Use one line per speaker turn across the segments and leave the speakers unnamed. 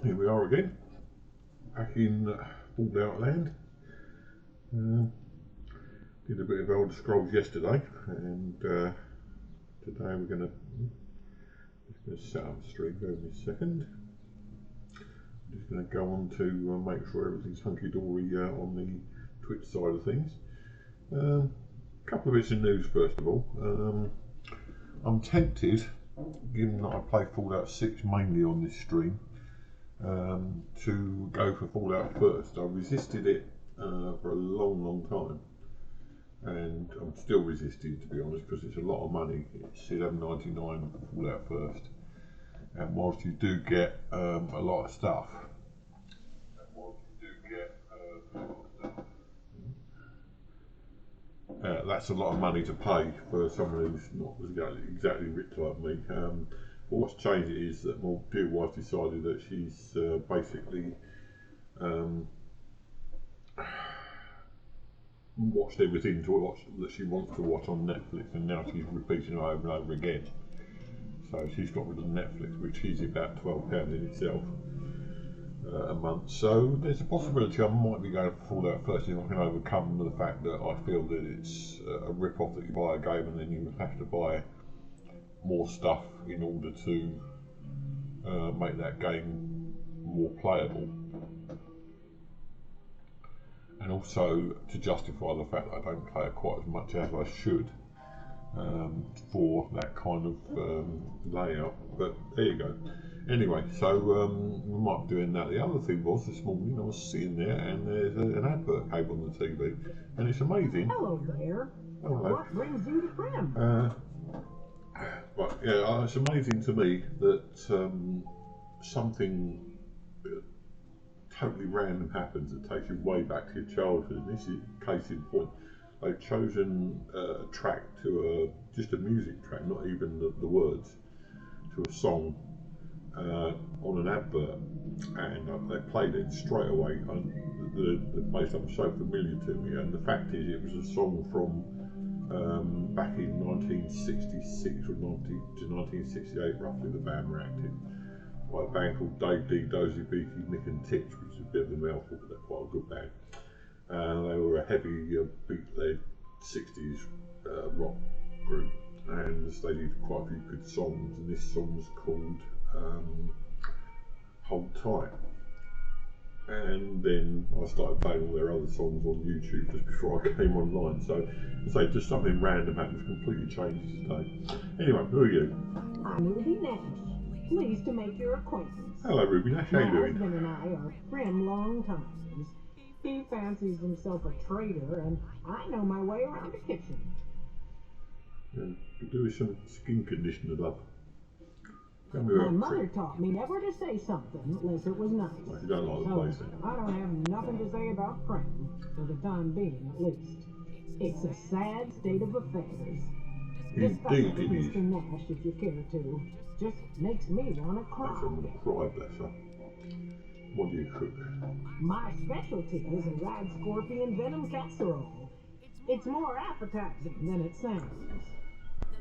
Here we are again, back in Fallout Land. Did a bit of Elder Scrolls yesterday, and today we're going to set up the stream. Give me a second. I'm just going to go on to make sure everything's hunky-dory on the Twitch side of things. Couple of bits of news first of all. I'm tempted, given that I play Fallout 6 mainly on this stream, to go for Fallout first. I resisted it for a long time, and I'm still resisting, to be honest, because it's a lot of money. It's $11.99 for Fallout first, and whilst you do get a lot of stuff, that's a lot of money to pay for someone who's not exactly rich like me. But what's changed is that my dear wife decided that she's basically watched everything to watch that she wants to watch on Netflix, and now she's repeating it over and over again. So she's got rid of Netflix, which is about £12 in itself a month. So there's a possibility I might be going for Fallout first if I can overcome the fact that I feel that it's a rip-off that you buy a game and then you have to buy more stuff in order to make that game more playable, and also to justify the fact that I don't play it quite as much as I should for that kind of layout. But there you go. Anyway, so we might be doing that. The other thing was, this morning I was sitting there and there's an advert came on the TV, and it's amazing.
Hello there.
Hello.
What brings you to Prim?
But yeah, it's amazing to me that something totally random happens that takes you way back to your childhood. And this is case in point. They've chosen a track to just a music track, not even the words, to a song on an advert, and they played it straight away. The place I'm so familiar to me, and the fact is, it was a song from back in 1966 or 1968, roughly. The band Reacted, by a band called Dave D, Dozy, Beaky, Nick and Titch, which is a bit of a mouthful, but they're quite a good band. They were a heavy beat-led 60s rock group, and they did quite a few good songs, and this song's called Hold Tight. And then I started playing all their other songs on YouTube just before I came online. So I say just something random happens, completely changes today. Anyway, who are you?
I'm Ruby Nash. Pleased to make your acquaintance.
Hello, Ruby Nash. How you doing?
My husband and I are Prim long timers. He fancies himself a trader, and I know my way around the kitchen.
Could do with some skin conditioner, love. Tell me
My
about
mother taught me never to say something unless it was nice.
Well, you don't like the
So
place then.
I don't have nothing to say about Prim, for the time being at least. It's a sad state of affairs. Discuss it with
Indeed it is.
Mr. Nash if you care to. Just makes me want to cry.
I'm going to cry, bless her. What do you cook?
My specialty is a rad scorpion venom casserole. It's more appetizing than it sounds.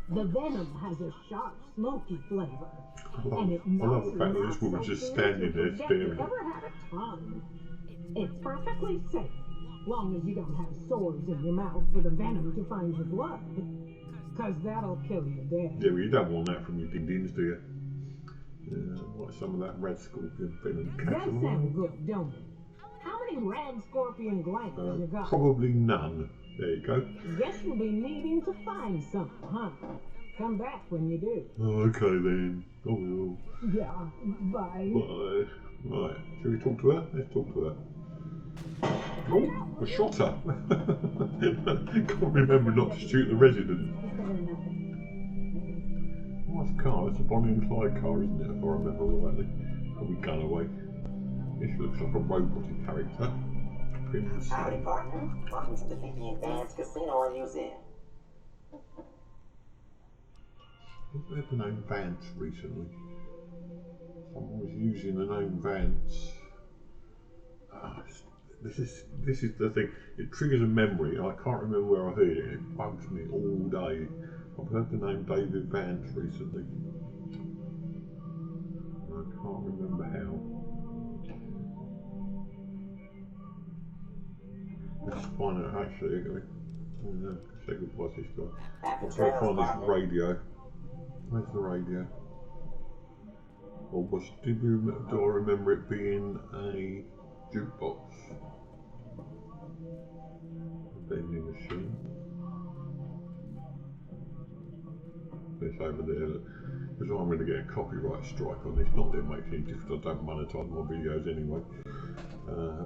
The venom has a sharp, smoky flavor, and it
I love
melts
the fact that this woman's just standing there staring.
you ever had a tongue. It's perfectly safe, long as you don't have sores in your mouth for the venom to find your blood, cause that'll kill you dead.
Yeah, well, you don't want that from your ding-dings, do you? Like some of that red scorpion venom
Does
casserole.
sound good, don't it? How many rad scorpion glands you got?
Probably none. There you go.
Guess you'll be needing to find some, huh? Come back when you do.
Oh, okay then. I will.
Yeah, bye.
Bye. Right, shall we talk to her? Let's talk to her. Oh, I shot her. Can't remember not to shoot the resident. Nice car. It's a Bonnie and Clyde car, isn't it? If I remember rightly. Probably gun away. This looks like a robotic character.
Howdy, partner. Welcome to the Pinky and Dance Casino and Museum.
I've heard the name Vance recently. Someone was using the name Vance. This is the thing. It triggers a memory. I can't remember where I heard it. It bugs me all day. I've heard the name David Vance recently. I can't remember how. find out actually. Say goodbye to this guy.
Happy
I'll try to
trails,
find this
partner.
radio. Where's the radio? Or do I remember it being a jukebox? A vending machine. It's over there. Because I'm going to get a copyright strike on this. Not that it makes any difference. I don't monetize my videos anyway.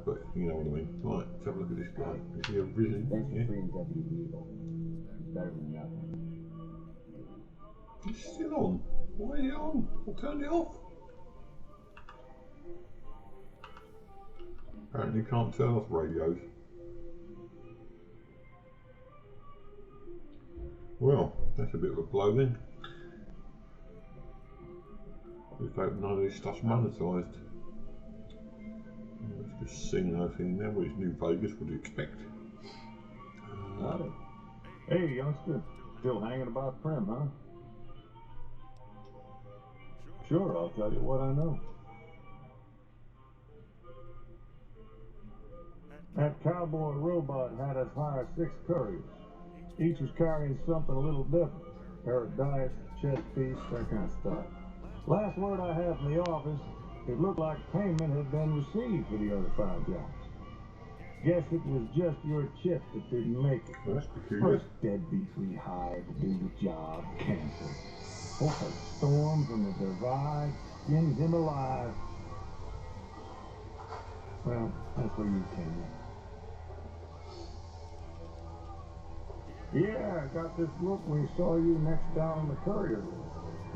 But you know what I mean. Right, let's have a look at this guy. Is he a villain?
Thanks for
Yeah.
freeing Deputy Weevil. It's better than nothing.
It's still on. Why is it on? I turned it off. Apparently you can't turn off radios. Well, that's a bit of a blow then. Just hope none of this stuff's monetised. Let's just sing everything now. Well, it's New Vegas, what do you expect?
Howdy. Hey, youngster. Still hanging about Prim, huh? Sure, I'll tell you what I know. That cowboy robot had us hire 6 couriers. Each was carrying something a little different. Paradise, chest piece, that kind of stuff. Last word I had from the office, it looked like payment had been received for the other 5 jobs. Guess it was just your chip that didn't make it.
Well, that's peculiar.
First deadbeat we hired to do the job canceled. Hope a storm from the divide skins him alive. Well, that's where you came in. Yeah, I got this look when he saw you next down on the courier list.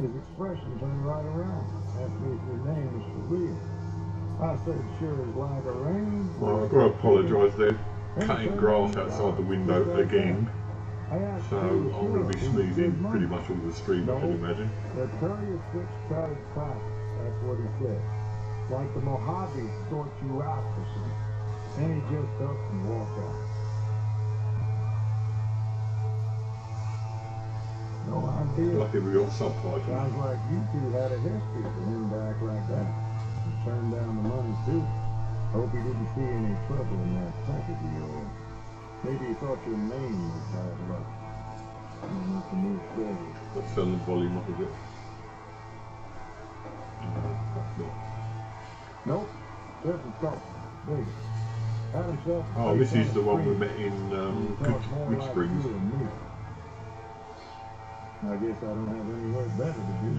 His expression turned right around. Asked me if your name was for real. I said, sure as like a rain.
Well, I've got to apologise there. Cutting grass outside the window again. So I'm going to be sneezing pretty much all the stream, I can imagine.
The courier switch started fast. That's what he said. Like the Mojave sort you out for something. Then he just up and walked out. No idea.
Lucky we got subtitles.
Sounds like you two had a history for him to act like that. And turn down the money too. Hope he didn't see any trouble in that package of yours. Maybe he thought your name was bad luck. And it's a new day.
Let's turn the volume up a bit. Perhaps not.
Nope. Different stuff. Big. Had himself a
Oh,
place
this is
on
the one we
street.
met in
He talked more
Good
like
Springs.
you and me. I guess I don't have anywhere better to do.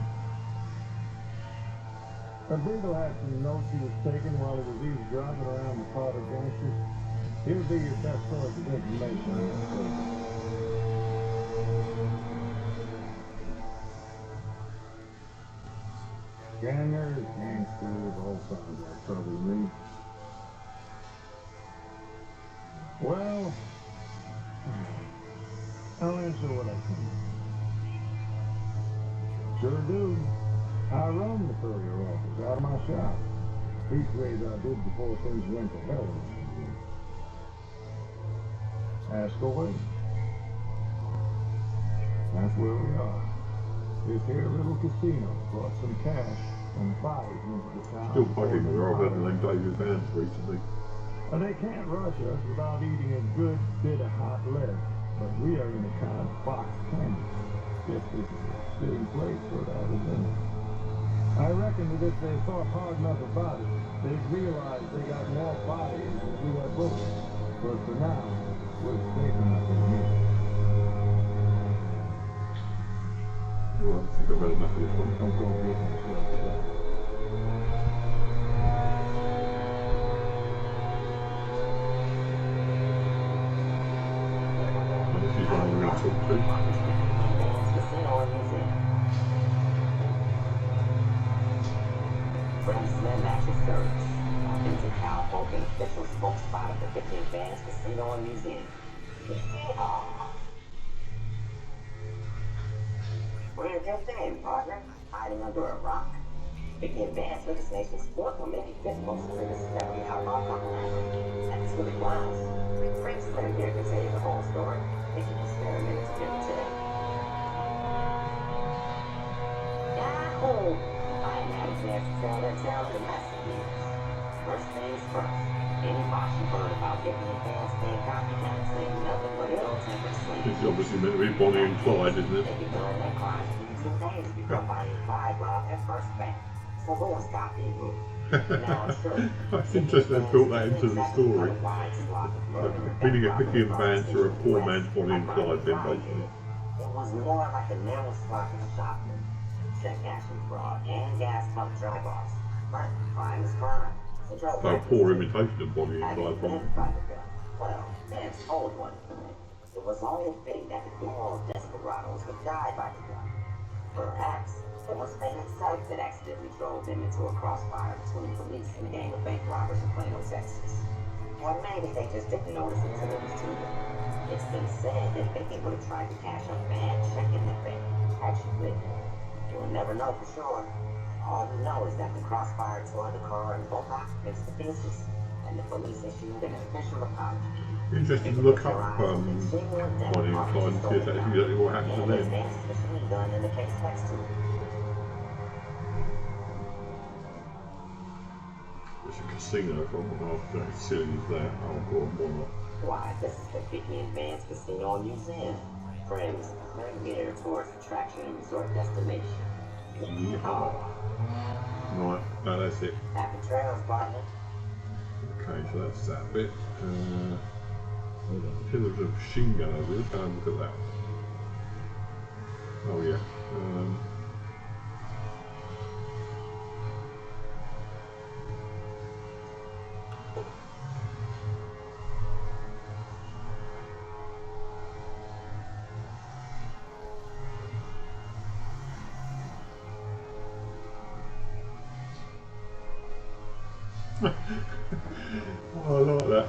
Beagle had some notes he was taking while he was eavesdropping around the Potter gangsters. He'll be your best source of information on this case. Gangers, gangsters, all sounds like trouble to me. Well, I'll answer what I can. Sure do. I run the courier office out of my shop. These ways I did before things went to hell. Ask away. That's where we are. This here little casino brought some cash and bodies into the town.
Still bugging me, I've had them David Vance recently.
And they can't rush us without eating a good bit of hot lead. But we are in a kind of box candy. Guess this is a fitting place for that, isn't it? I reckon that if they thought hard enough about it, they'd realize they got more bodies than we have bullets. But for now, we're safe enough in here.
Well, I think I've had enough of this one.
Don't go getting yourself.
This is one we're going to talk to.
Dance Casino and Museum. From Slim Matches Service. Into Cal Hogan, official spokesspot of the 50 Advanced Casino and Museum. Where's your thing, partner? Hiding under a rock? 50 Advanced legislation sport will make it difficult to discover alcohol compromise. That's really wise. Frank Slim here can tell you the whole story. If you experiment to do it today. Yahoo! I am Alexander to tell their town to the master. First things first. Any box you heard about getting advanced and copycats ain't nothing but ill-tempered slaves.
This is obviously meant to be Bonnie and Clyde, isn't it?
They be doing their crimes in 2 days before Bonnie and Clyde robbed their first bank. So who was copying who? Now, sure.
That's interesting they built that into the story. Feeding a Vicky and Vance are a poor man's Bonnie and Clyde then, basically.
It was more like a narrow sloppy shopping, check cashing fraud, and gas pump drive-offs. But crime is crime. So
So poor imitation of Bonnie and Clyde.
Well, Vance told one. It was only fitting that the moral desperados would die by the gun. Perhaps it was fate itself that accidentally drove them into a crossfire between police and a gang of bank robbers in Plano, Texas. Or maybe they just didn't notice it until it was too late. It's been said that Vicky would have tried to cash a bad check in the bank. Actually, you'll never know for sure. All we know is that the crossfire tore the car and both occupants to pieces, and the police issued an official apology.
Interesting to look up Bonnie and Clyde and see if that's exactly what happened to them.
In the case next to it.
It's a casino from after as silly as that. Oh god, why not?
Why, this is the Vicky and Vance Casino and Museum. Friends, premier tourist attraction and resort destination.
Yeehaw. Right, no, that's it.
Happy trails, partner.
Okay, so that's that bit. See, there's a machine gun over there. Have a look at that. Oh yeah. Oh, I like that.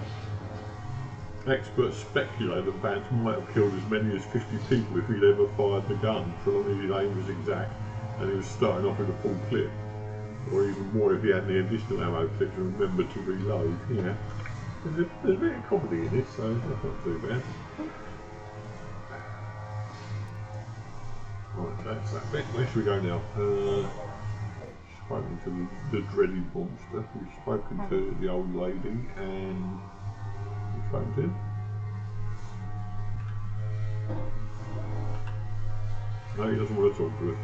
Experts speculate that Vance might have killed as many as 50 people if he'd ever fired the gun, so long as his aim was exact and he was starting off with a full clip. Or even more if he had any additional ammo clips and remembered to reload. Yeah. There's a bit of comedy in this, so that's not too bad. Right, that's that bit. Where should we go now? Spoken to the dreaded monster. We've spoken to the old lady and we've spoken to him. No, he doesn't want to talk to us.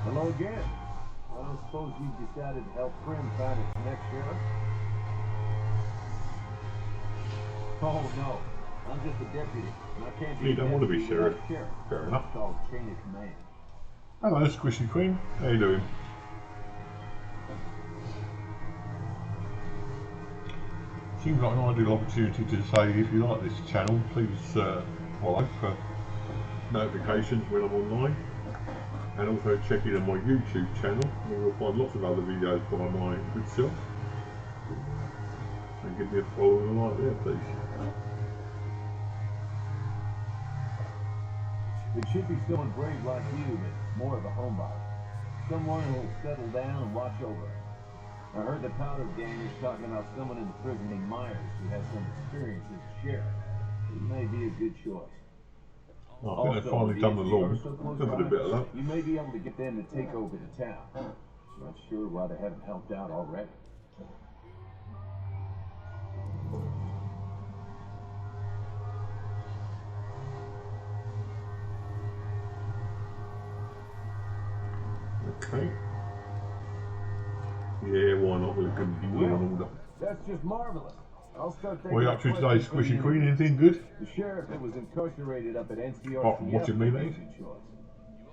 Hello again. I don't suppose you decided to help Prim find its next sheriff? Oh no, I'm just a deputy, and I can't be.
You don't want to be
deputy
sheriff.
without sheriff.
Fair enough.
It's called chain of command.
Hello, Squishy Queen. How you doing? Seems like an ideal opportunity to say if you like this channel, please follow for notifications when I'm online. And also check in on my YouTube channel where you'll find lots of other videos by my good self. And give me a follow and a like there, please.
It should be someone brave like you that's more of a homebody. Someone who'll settle down and watch over it. I heard the Powder Gang is talking about someone in the prison named Myers who has some experience as a sheriff. It may be a good choice.
I think they've finally done the law. Give it a bit of luck.
You may be able to get them to take over the town. Not sure why they haven't helped out already.
Okay. Yeah, why not? With a good law and order.
That's just marvelous. I'll start thinking.
What are you up to today, Squishy Queen? Anything good?
The sheriff that was incarcerated up at NCR.
Apart from watching me, mate.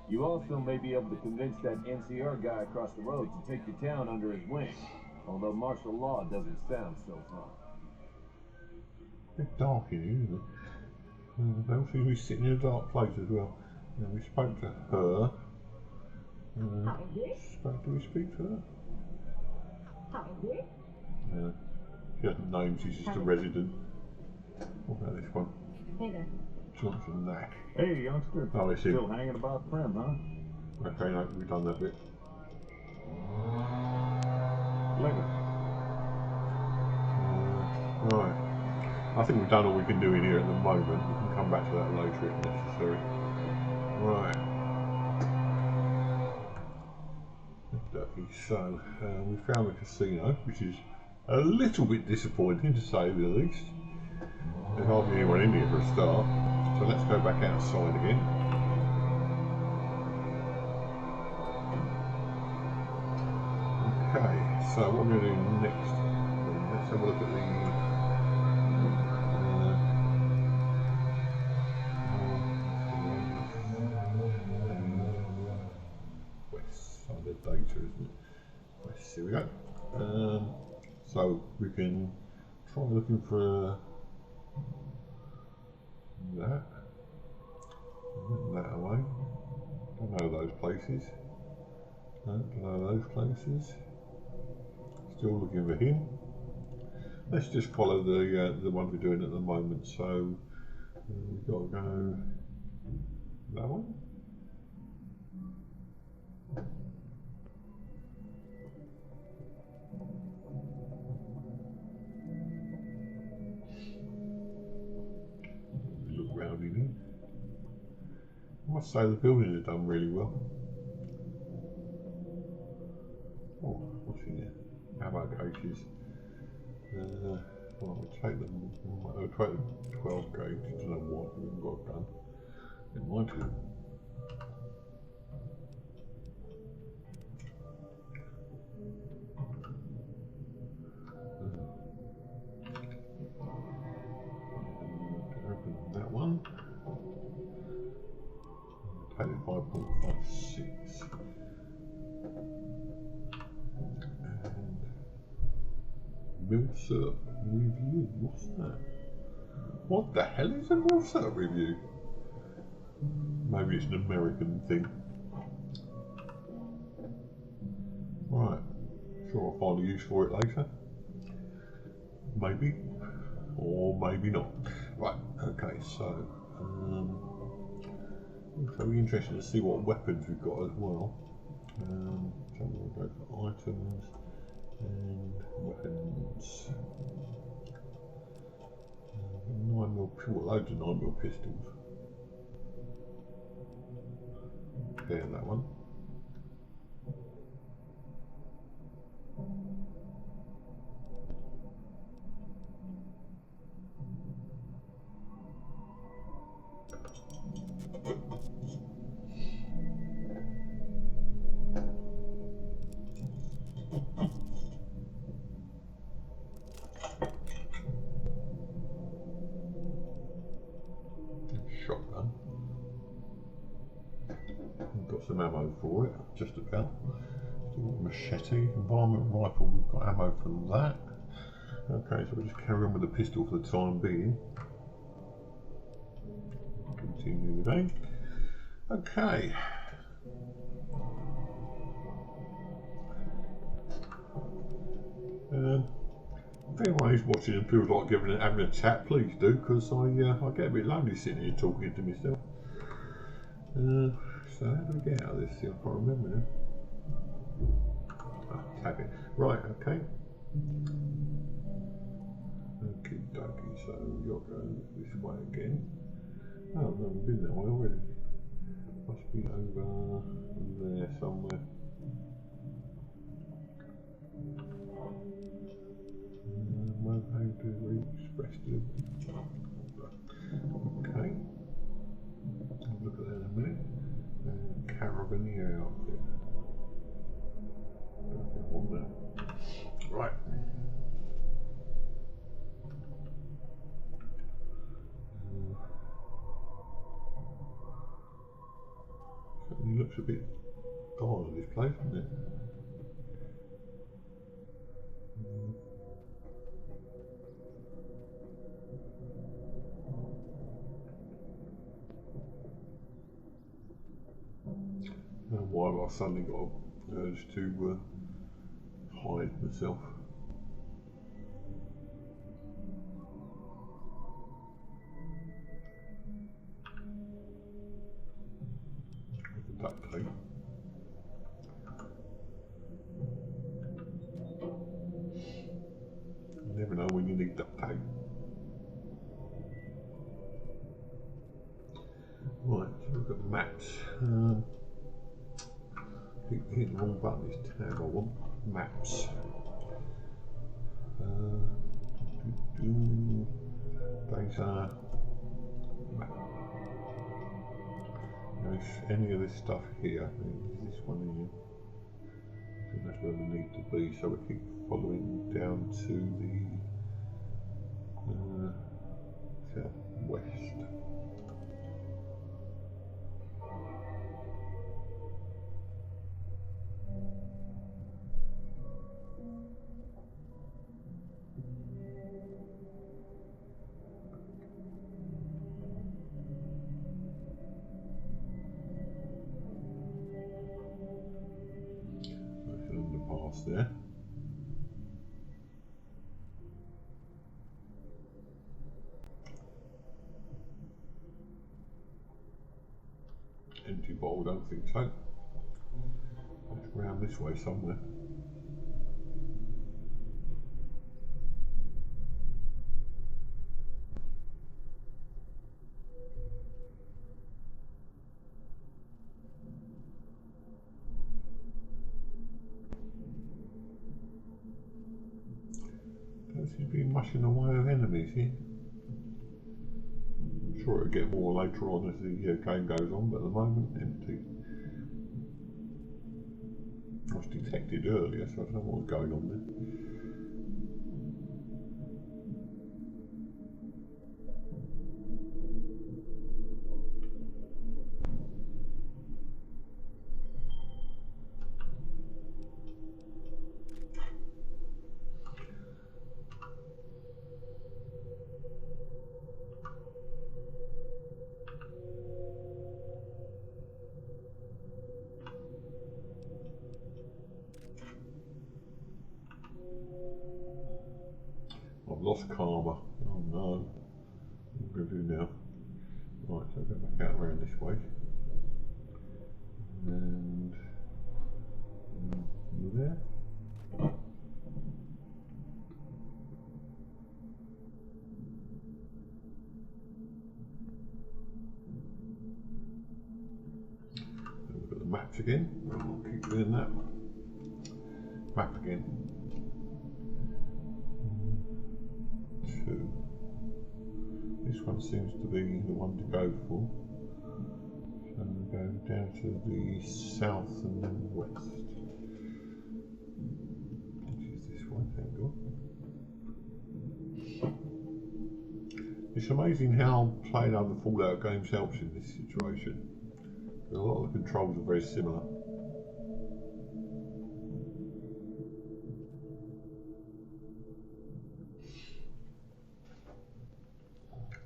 You also may be able to convince that NCR guy across the road to take the town under his wing. Although martial law doesn't sound so fun.
A bit dark in here, isn't it? They all seem to be sitting in a dark place as well. Now, we spoke to her. Do we speak to her? Yeah. She hasn't named, she's just a resident. What about this one?
Hey there.
Johnson Knack.
Hey, youngster.
Oh, it's him.
Still hanging about Prim, huh?
Okay, no, we've done that bit.
Later.
Right. I think we've done all we can do in here at the moment. We can come back to that later if necessary. Right. dokie, so we found the casino, which is a little bit disappointing to say the least. There's hardly anyone in here for a start, so let's go back outside again. Okay, so what we're going to do next, let's have a look at the west side of data, isn't it? West, here we go. So we can try looking for that away. Don't know those places. No, don't know those places. Still looking for him. Let's just follow the one we're doing at the moment. So we've got to go that one. Look round in here. I must say the buildings are done really well. Oh, what's in there? Ammo cases. Well, we'll take them. I'll take the 12 gauge. I don't know what we haven't got done. It might do. Open that one. Take it 5.56. Milsert review. What's that? What the hell is a Milsert review? Maybe it's an American thing. Right. Sure, I'll find a use for it later. Maybe. Or maybe not. Right. Okay. So be interested to see what weapons we've got as well. So we'll go for items. And weapons. 9mm, loads of 9mm pistols. Okay, that one. Shotgun. Got some ammo for it, just about. Still machete, environment rifle, we've got ammo for that. Okay, so we'll just carry on with the pistol for the time being. Continue the game. Okay. If anyone who's watching and feels like having a chat, please do, because I get a bit lonely sitting here talking to myself. So how do we get out of this? I can't remember now. Tap it. Right, okay. Okie dokie, so we've got to go this way again. Oh no, we've been that way already. Must be over there somewhere. How to reach Preston. Okay. I'll look at that in a minute. Carabinier outfit. Don't want that. Right. Certainly looks a bit gone in this place, doesn't it? Why have I suddenly got an urge to hide myself? Duct tape. You never know when you need duct tape. Right, so we've got the maps. Keep hit the wrong button, it's tab I want. Maps. Data. Map. Now if any of this stuff here, is this one here? I think that's where we need to be, so we keep following down to the southwest. There. Empty bowl, don't think so. It's round this way somewhere. Seems to be much in the way of enemies here. I'm sure it'll get more later on as the game goes on, but at the moment, empty. I was detected earlier, so I don't know what was going on there. I've lost karma. Oh no. What am I going to do now? Right, so I'll go back out around this way. And you there? Look at the maps again. I'll keep doing that. Map again. 2. This one seems to be the one to go for. So we go down to the south and then west. Which is this one, thank God. It's amazing how playing other Fallout games helps in this situation. A lot of the controls are very similar.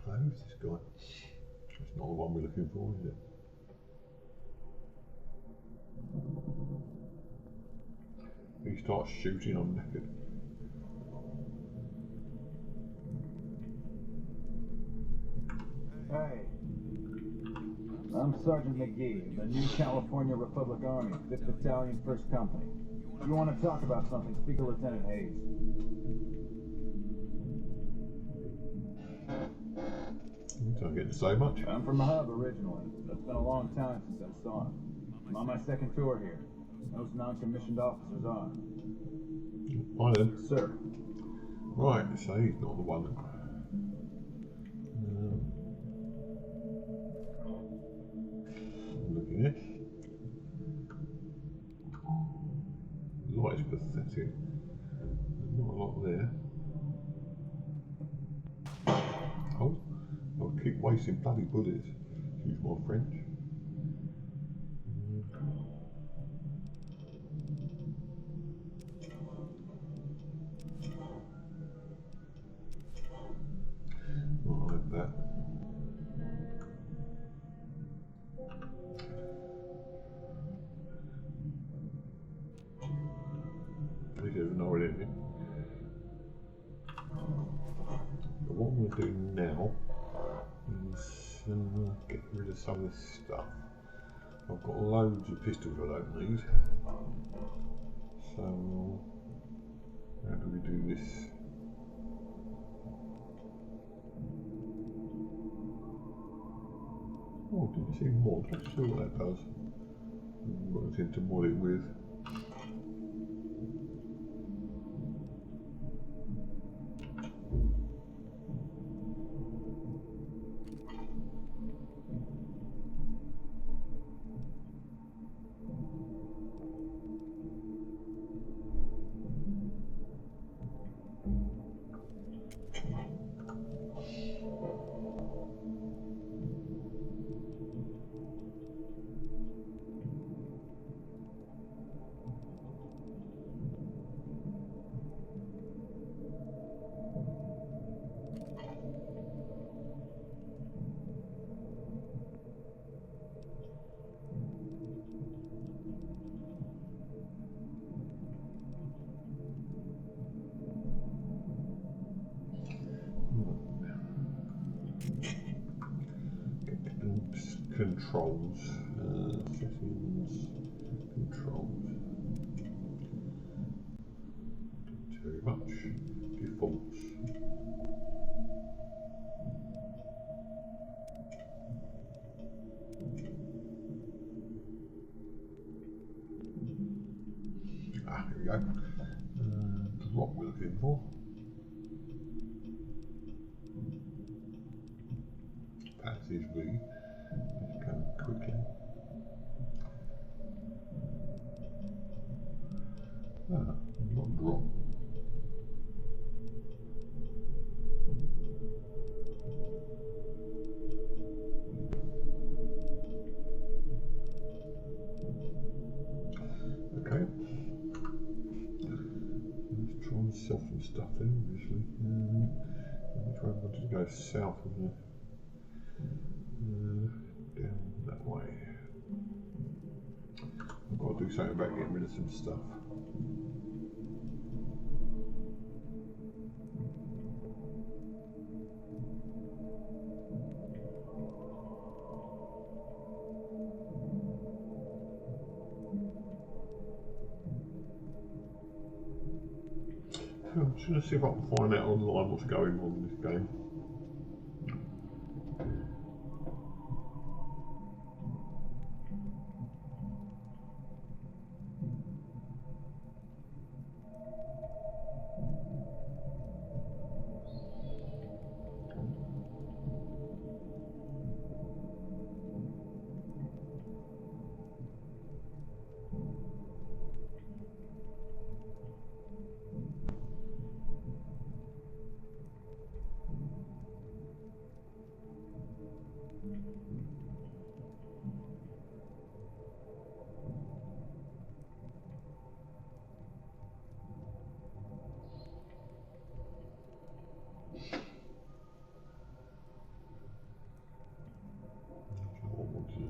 Who's this guy? That's not the one we're looking for, is it? He starts shooting, I'm knackered.
Hey, I'm Sergeant McGee, the New California Republic Army, 5th Battalion, 1st Company. If you want to talk about something, speak to Lieutenant Hayes.
Don't get to say much.
I'm from the hub originally, but it's been a long time since I saw him. I'm on my second tour here. Those non-commissioned officers are.
Hi then.
Sir.
Right, so he's not the one that... look at this. The light is pathetic. There's not a lot there. Oh, I'll keep wasting bloody bullets. Excuse my French. Not like that. At least there's no anything. But what I'm going to do now is get rid of some of this stuff. I've got loads of pistols I don't need. So, how do we do this? Oh, didn't see more. Let's see what that does. Got anything to mod it with. Controls, settings, controls, not very much, defaults. Here we go, drop we're looking for. Passage V. Let's go quickly. Not drop. Okay. Let's try and sell some stuff then, obviously. Which one wanted to go south of the down that way. I've got to do something about getting rid of some stuff. I'm just going to see if I can find out online what's going on in this game.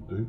Do.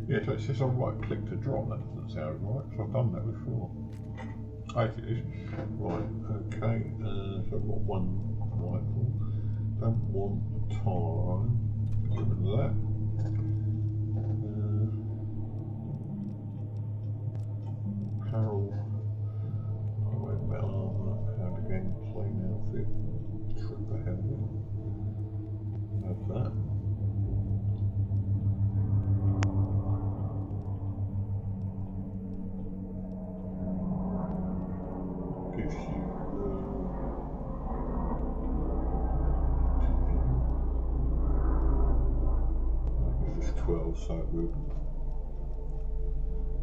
Yeah, so it says I'll right click to drop, that doesn't sound right, so I've done that before. I think it is. Right, okay, so I've got one rifle. Don't want a tar iron, get rid of that. Apparel, highway metal armour, pound again, plain outfit, trooper helmet. Have that. Gives you this is 12, so we'll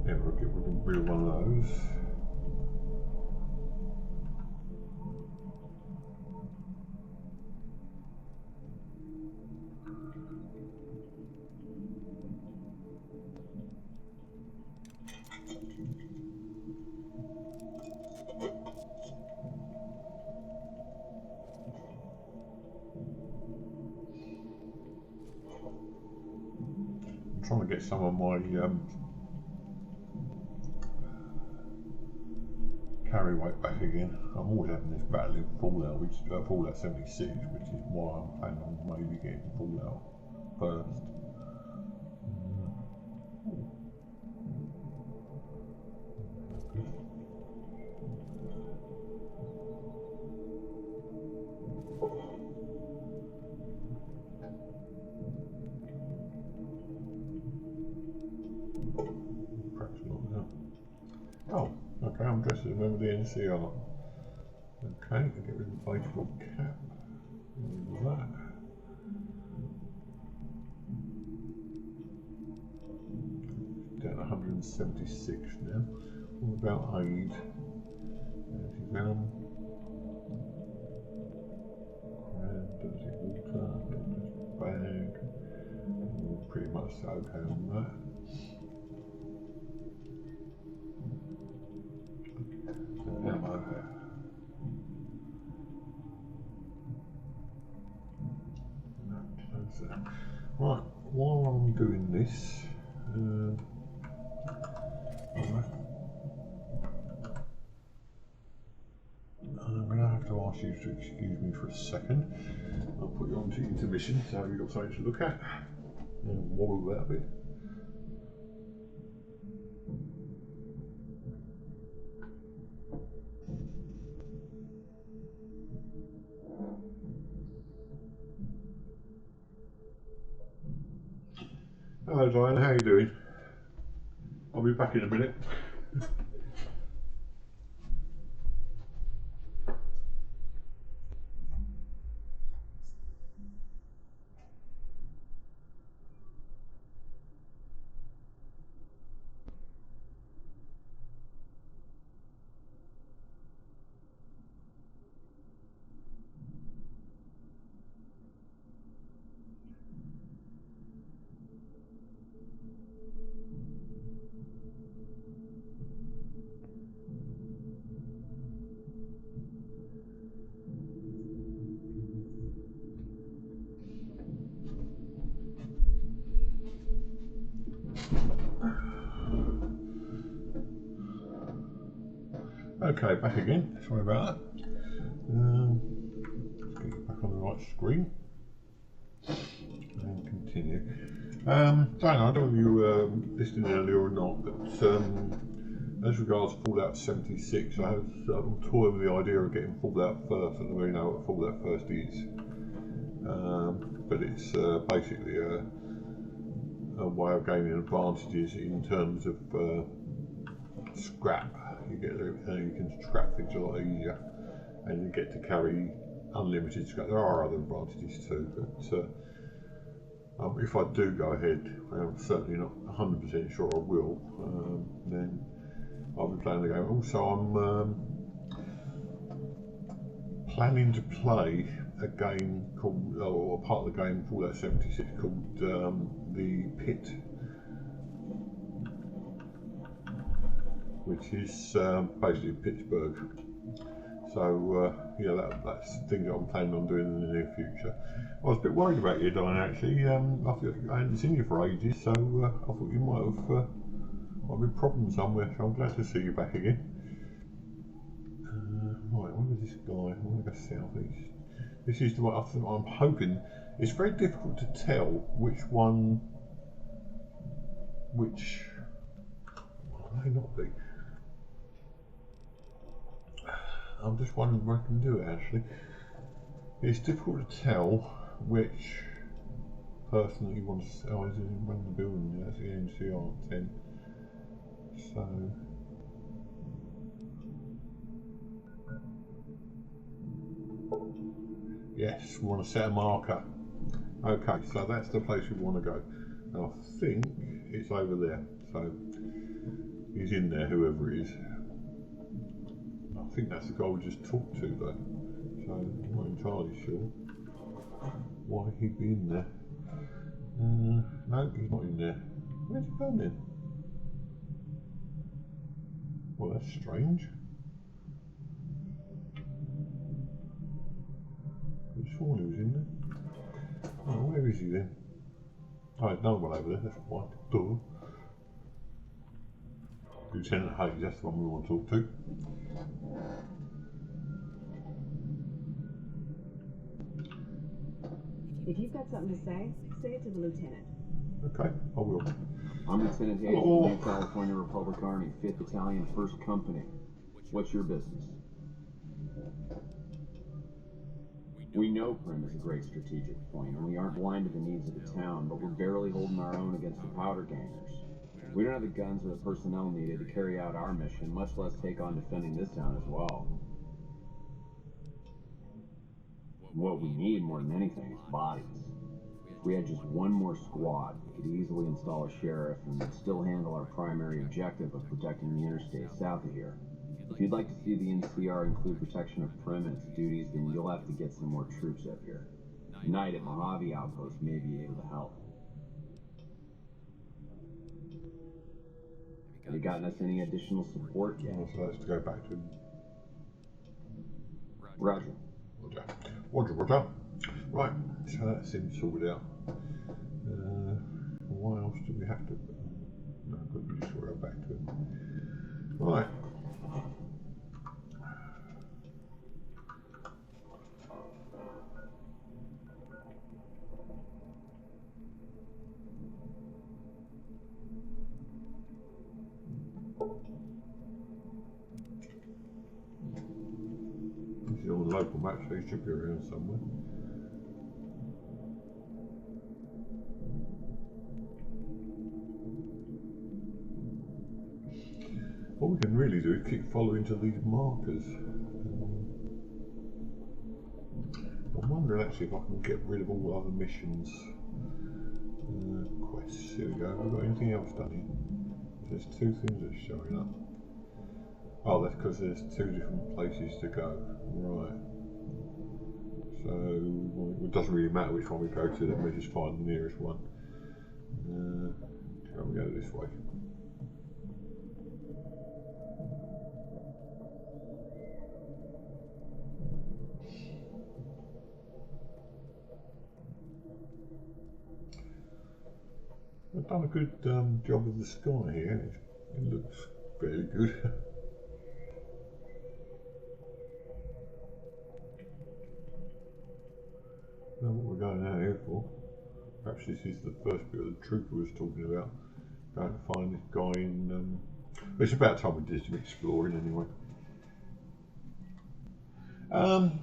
get rid of one of those. trying to get some of my carry weight back again. I'm always having this battle in Fallout, Fallout 76, which is why I'm planning on maybe getting Fallout first. Perhaps not now. Oh, okay, I'm dressed as a member of the NCR. Okay, get rid of the baseball cap. Remove that. Down 176 now. What about aid? Anti-venom. And dirty water. Bag. We're pretty much okay on that. Ammo. Right, while I'm doing this, I'm going to have to ask you to excuse me for a second. I'll put you on to intermission so you've got something to look at and wobble that a bit. Hello Diane, how are you doing? I'll be back in a minute. Okay, back again. Sorry about that. Let's get you back on the right screen and continue. Diana, I don't know if you were listening earlier or not, but as regards Fallout 76, I'm toying with the idea of getting Fallout first. I don't really know what Fallout first is, but it's basically a way of gaining advantages in terms of scrap. You can scrap things a lot easier, and you get to carry unlimited scrap. There are other advantages too, but if I do go ahead, I'm certainly not 100% sure I will. Then I'll be playing the game. Also, I'm planning to play a game called, or a part of the game Fallout 76 called The Pit, which is basically Pittsburgh. So yeah, that's things that I'm planning on doing in the near future. I was a bit worried about you, Diane, actually. I hadn't seen you for ages, so I thought you might have been problems somewhere, so I'm glad to see you back again. Right, where was this guy? I want to go southeast. This is the one I'm hoping. It's very difficult to tell which one, well, may not be. I'm just wondering if I can do it actually. It's difficult to tell which person he wants. Oh, he's in one of the buildings. That's the NCR 10. So. Yes, we want to set a marker. Okay, so that's the place we want to go. And I think it's over there. So he's in there, whoever it is. I think that's the guy we just talked to though. So I'm not entirely sure why he'd be in there. No, he's not in there. Where's he gone then? Well, that's strange. I sworn he was in there. Oh, where is he then? Oh, there's another one over there, that's fine. Duh. Lieutenant Hayes, that's the one we want to talk to.
If you've got something to say it to the lieutenant.
Okay, I will.
I'm Lieutenant Hayes of the New California Republic Army, 5th Battalion, 1st Company. What's your business? We know Primm is a great strategic point, and we aren't blind to the needs of the town, but we're barely holding our own against the powder gangers. We don't have the guns or the personnel needed to carry out our mission, much less take on defending this town as well. What we need more than anything is bodies. If we had just one more squad, we could easily install a sheriff and still handle our primary objective of protecting the interstate south of here. If you'd like to see the NCR include protection of Primm and its duties, then you'll have to get some more troops up here. Knight at Mojave Outpost may be able to help. Have you gotten us any additional support yet?
So let's go back to
Roger.
Roger. Right, so that seems sorted out. Why else do we have to? No, good, we just go back to it. Right. This is on the local map, so he should be around somewhere. What we can really do is keep following to these markers. I'm wondering actually if I can get rid of all other missions. Quests, here we go. Have we got anything else done here? There's two things that are showing up. Oh, that's because there's two different places to go. Right. So, well, it doesn't really matter which one we go to, then we just find the nearest one. Can we go this way? I've done a good job of the sky here. It looks fairly good. Know what we're going out here for. Perhaps this is the first bit of the trooper was talking about. Going to find this guy in. It's about time we did some exploring anyway.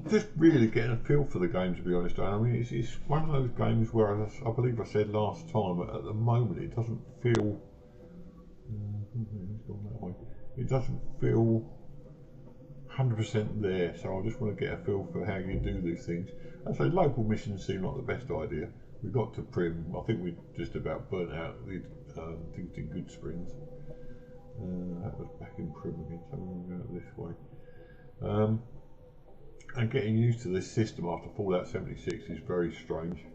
Just really getting a feel for the game, to be honest. I mean, it's one of those games where I believe I said last time. At the moment, it doesn't feel. It doesn't feel 100% there. So I just want to get a feel for how you do these things. And so local missions seem like the best idea. We got to Primm. I think we just about burnt out the things in Good Springs. That was back in Primm again. So we're going to go this way. And getting used to this system after Fallout 76 is very strange.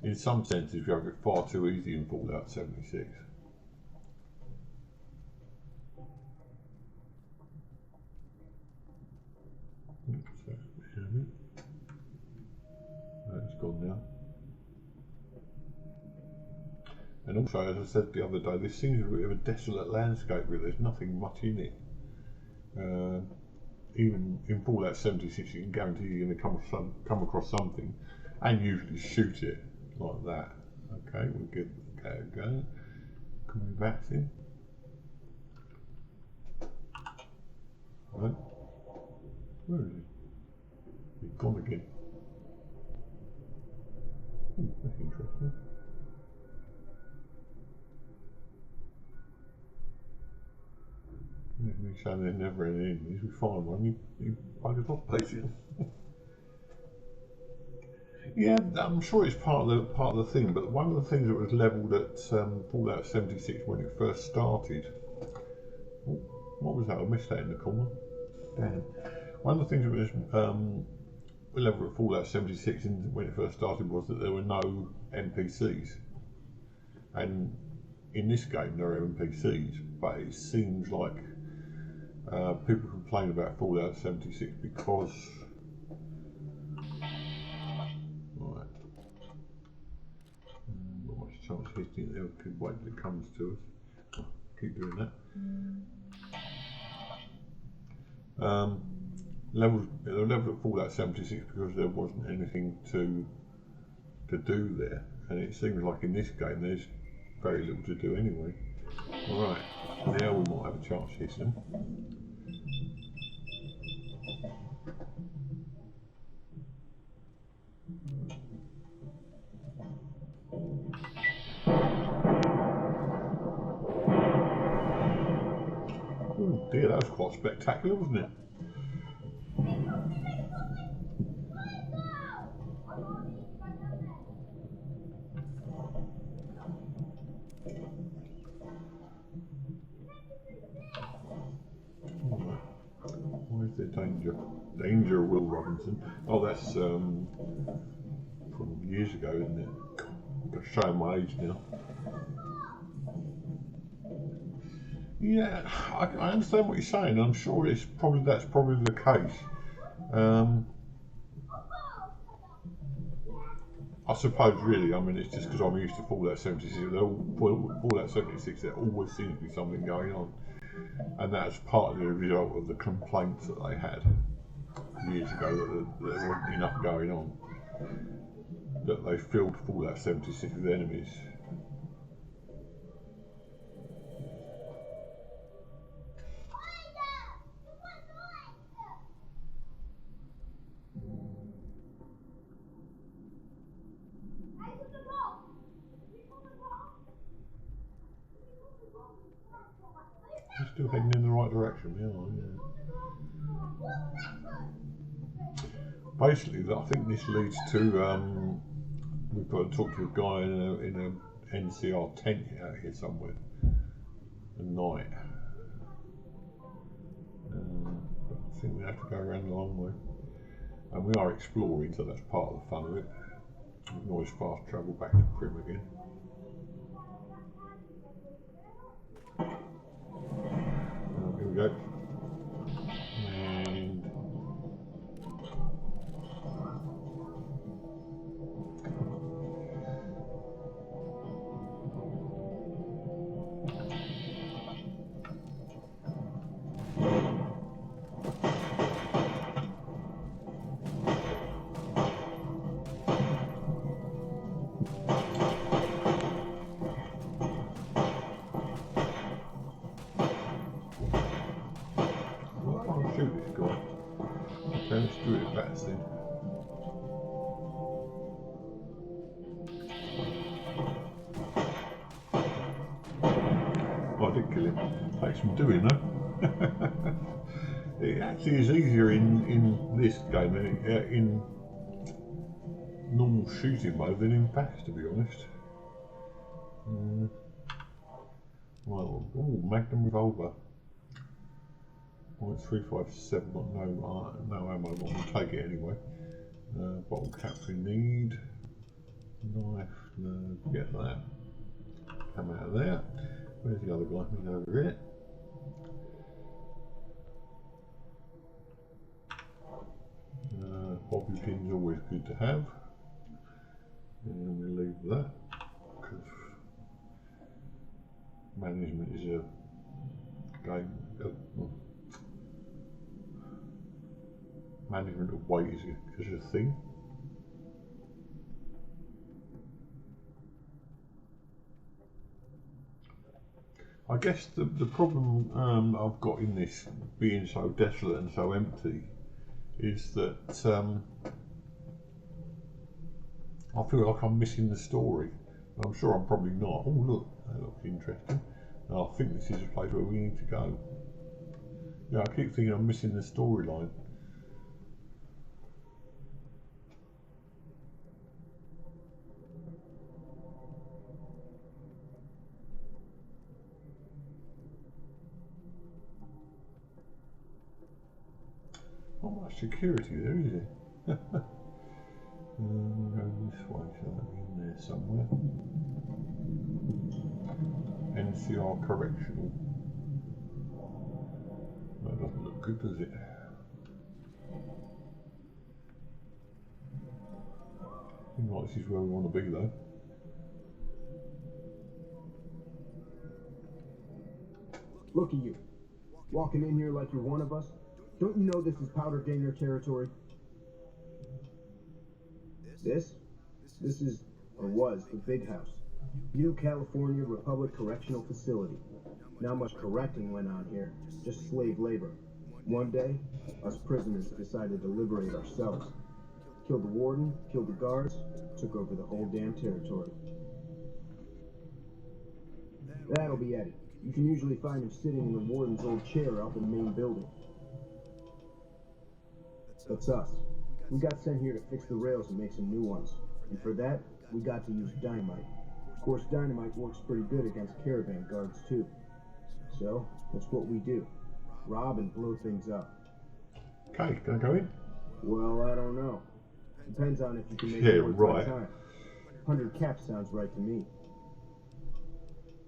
In some senses, we have it far too easy in Fallout 76. It's gone now. And also, as I said the other day, this seems a bit of a desolate landscape where there's nothing much in it. Even in Fallout 76, you can guarantee you're going to come across something and usually shoot it like that. Okay, we'll give that a go. Coming back in. Right. Where is he? He's gone again. That's interesting. We say there's never any enemies. We find one, you buggers off places. Yeah, I'm sure it's part of the thing. But one of the things that was levelled at Fallout 76 when it first started. Oh, what was that? I missed that in the corner. Damn. One of the things that was levelled at Fallout 76 when it first started was that there were no NPCs. And in this game there are NPCs, but it seems like People complain about Fallout 76 because... Right. Not much chance of hitting it there. Could wait till it comes to us. Keep doing that. The level of Fallout 76 because there wasn't anything to do there, and it seems like in this game there's very little to do anyway. Alright, now we might have a chance to hit them. Oh dear, that was quite spectacular, wasn't it? Where's the danger? Danger, Will Robinson. Oh, that's from years ago, isn't it? I'm showing my age now. Yeah, I understand what you're saying. I'm sure that's probably the case. I suppose really, I mean, it's just because I'm used to Fallout 76. Fallout 76, there always seems to be something going on. And that's partly the result of the complaints that they had years ago that there wasn't enough going on. That they filled Fallout 76 with enemies. We're still heading in the right direction, yeah. Basically, I think this leads to we've got to talk to a guy in a NCR tent out here somewhere at night. I think we have to go around the long way, and we are exploring, so that's part of the fun of it. We can always fast travel back to Primm again. Here we go. And shoot this guy. Okay, let's do it at that then. Oh, I did kill him. Takes some doing though. It actually is easier in this game than in normal shooting mode than in PAX, to be honest. Well, oh, Magnum revolver. .357, got no ammo, but we'll take it anyway. Bottle cap we need. Knife, no, get that. Come out of there. Where's the other guy? He's over here. Bobby pin's always good to have. And then we leave that, because management is a game. Management of weight is a thing. I guess the problem I've got in this being so desolate and so empty is that I feel like I'm missing the story. I'm sure I'm probably not. Oh look, that looks interesting. And I think this is a place where we need to go. Yeah, I keep thinking I'm missing the storyline. Not much security there, is it? Go this way, so that'll be in there somewhere. NCR Correctional. That doesn't look good, does it? Seems like this is where we want to be, though.
Look at you. Walking in here like you're one of us. Don't you know this is Powder Gainer territory? This is, or was, the Big House. New California Republic Correctional Facility. Not much correcting went on here, just slave labor. One day, us prisoners decided to liberate ourselves. Killed the warden, killed the guards, took over the whole damn territory. That'll be Eddie. You can usually find him sitting in the warden's old chair up in the main building. That's us. We got sent here to fix the rails and make some new ones. And for that, we got to use dynamite. Of course, dynamite works pretty good against caravan guards, too. So, that's what we do. Rob and blow things up.
Okay, can I go in?
Well, I don't know. Depends on if you can make
Yeah,
it work
right.
by time. 100 caps sounds right to me.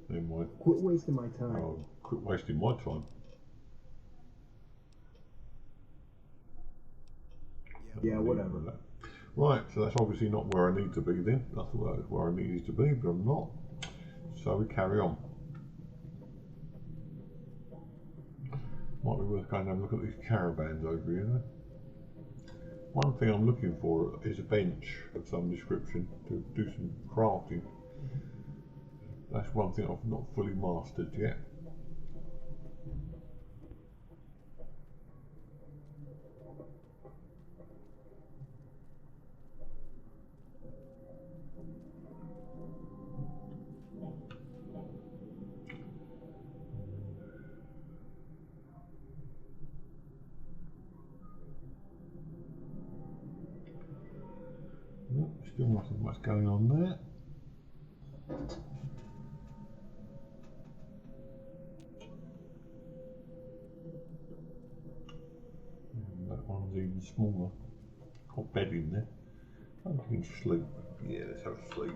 Never mind.
Quit wasting my time.
I'll quit wasting my time.
Yeah, whatever.
Right, so that's obviously not where I need to be then. I thought that was where I needed to be, but I'm not. So we carry on. Might be worth going and have a look at these caravans over here. One thing I'm looking for is a bench of some description to do some crafting. That's one thing I've not fully mastered yet. Still nothing much going on there. And that one's even smaller. Got bed in there. I think you can sleep. Yeah, let's have a sleep.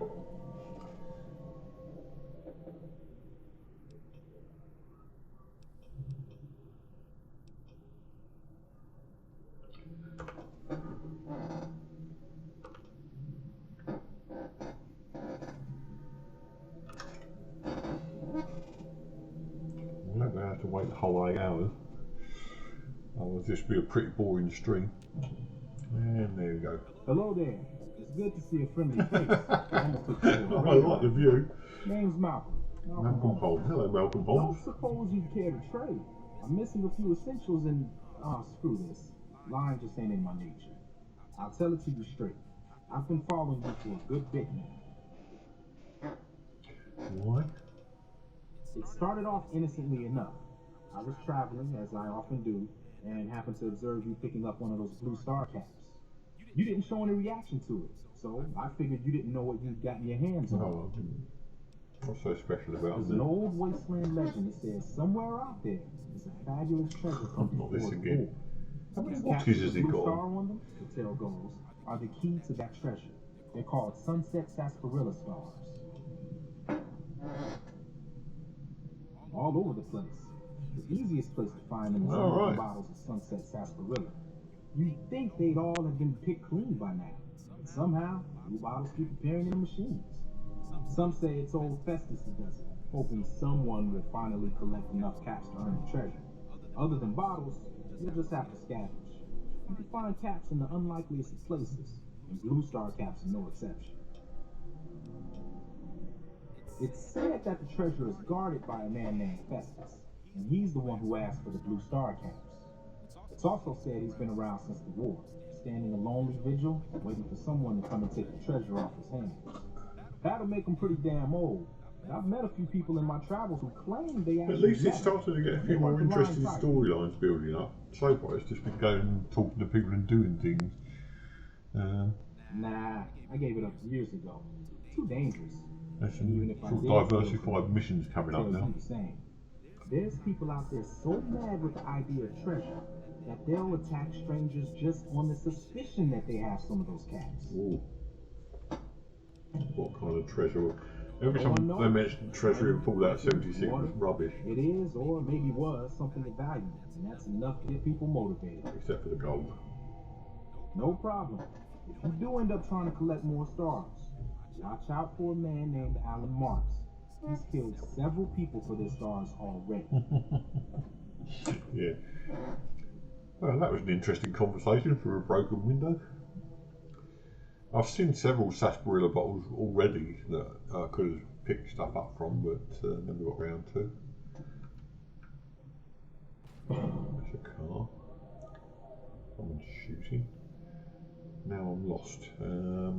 I'm not going to have to wait the whole 8 hours. Otherwise this will be a pretty boring stream. And there we go.
Hello there. It's good to see a friendly face. Almost took you to a
I like the view.
Name's Malcolm.
Malcolm Holmes. Hello, Malcolm
Don't
Holmes.
suppose you'd care to trade. I'm missing a few essentials and, screw this. Lying just ain't in my nature. I'll tell it to you straight. I've been following you for a good bit now.
Why?
It started off innocently enough. I was traveling, as I often do, and happened to observe you picking up one of those blue star caps. You didn't show any reaction to it, so I figured you didn't know what you'd gotten your hands on.
No, I didn't. What's so special about
There's
it?
an old wasteland legend that says somewhere out there is a fabulous treasure from
Not this
before the
again.
war.
How many
These
watches
caps
has
with
he
the blue
got?
star on them, the tale goes, are the key to that treasure. They're called sunset sarsaparilla stars. All over the place. The easiest place to find them is in
All
the
right.
bottles of sunset sarsaparilla. You'd think they'd all have been picked clean by now. But somehow, new bottles keep appearing in the machines. Some say it's old Festus that does it, hoping someone will finally collect enough caps to earn the treasure. Other than bottles, you'll just have to scavenge. You can find caps in the unlikeliest of places, and blue star caps are no exception. It's said that the treasure is guarded by a man named Festus, and he's the one who asked for the blue star caps. It's also said he's been around since the war, standing a lonely vigil, waiting for someone to come and take the treasure off his hands. That'll make him pretty damn old. But I've met a few people in my travels who claim they actually
At least
met
it's
him.
starting to get a
They
few more
weren't the
interesting
lying type.
storylines building up. So far it's just been going and talking to people and doing things.
Nah, I gave it up years ago. Too dangerous.
There's
And even
some
if I
sort
did,
of diversified missions coming up
Tell
now.
you the same. There's people out there so mad with the idea of treasure that they'll attack strangers just on the suspicion that they have some of those caps.
Ooh. What kind of treasure? Every
No one
time they
knows.
mention Treasury and Fallout 76 was
Water.
rubbish,
It is, or maybe was, something of value, and that's enough to get people motivated.
except for the gold.
No problem. If you do end up trying to collect more stars, watch out for a man named Alan Marks. He's killed several people for their stars already.
Yeah. Well, that was an interesting conversation for a broken window. I've seen several sarsaparilla bottles already that I could have picked stuff up from, but never got round to. There's a car. Someone's shooting. Now I'm lost. Are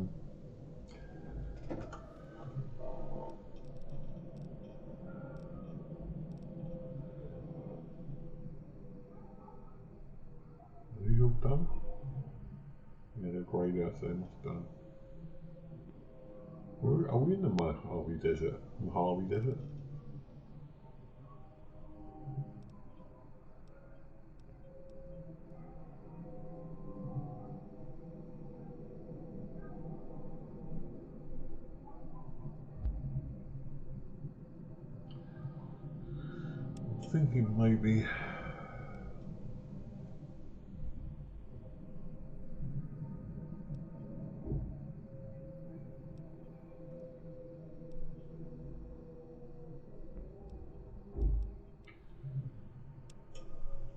these all done? Yeah, they're greyed out, so they must have done. Are we in the Mojave Desert? Mojave Desert? I'm thinking maybe.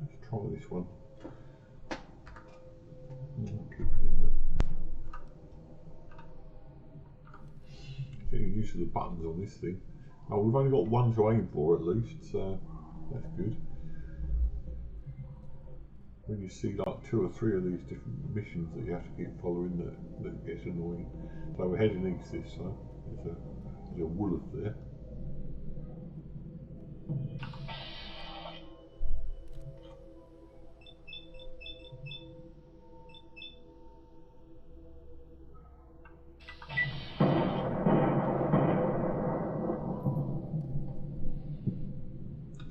Let's try this one. Keep doing that. Getting used to the buttons on this thing. Oh, we've only got one to aim for at least, so that's good. When you see like 2 or 3 of these different missions that you have to keep following, that gets annoying. So we're heading east this time. There's a wolf there.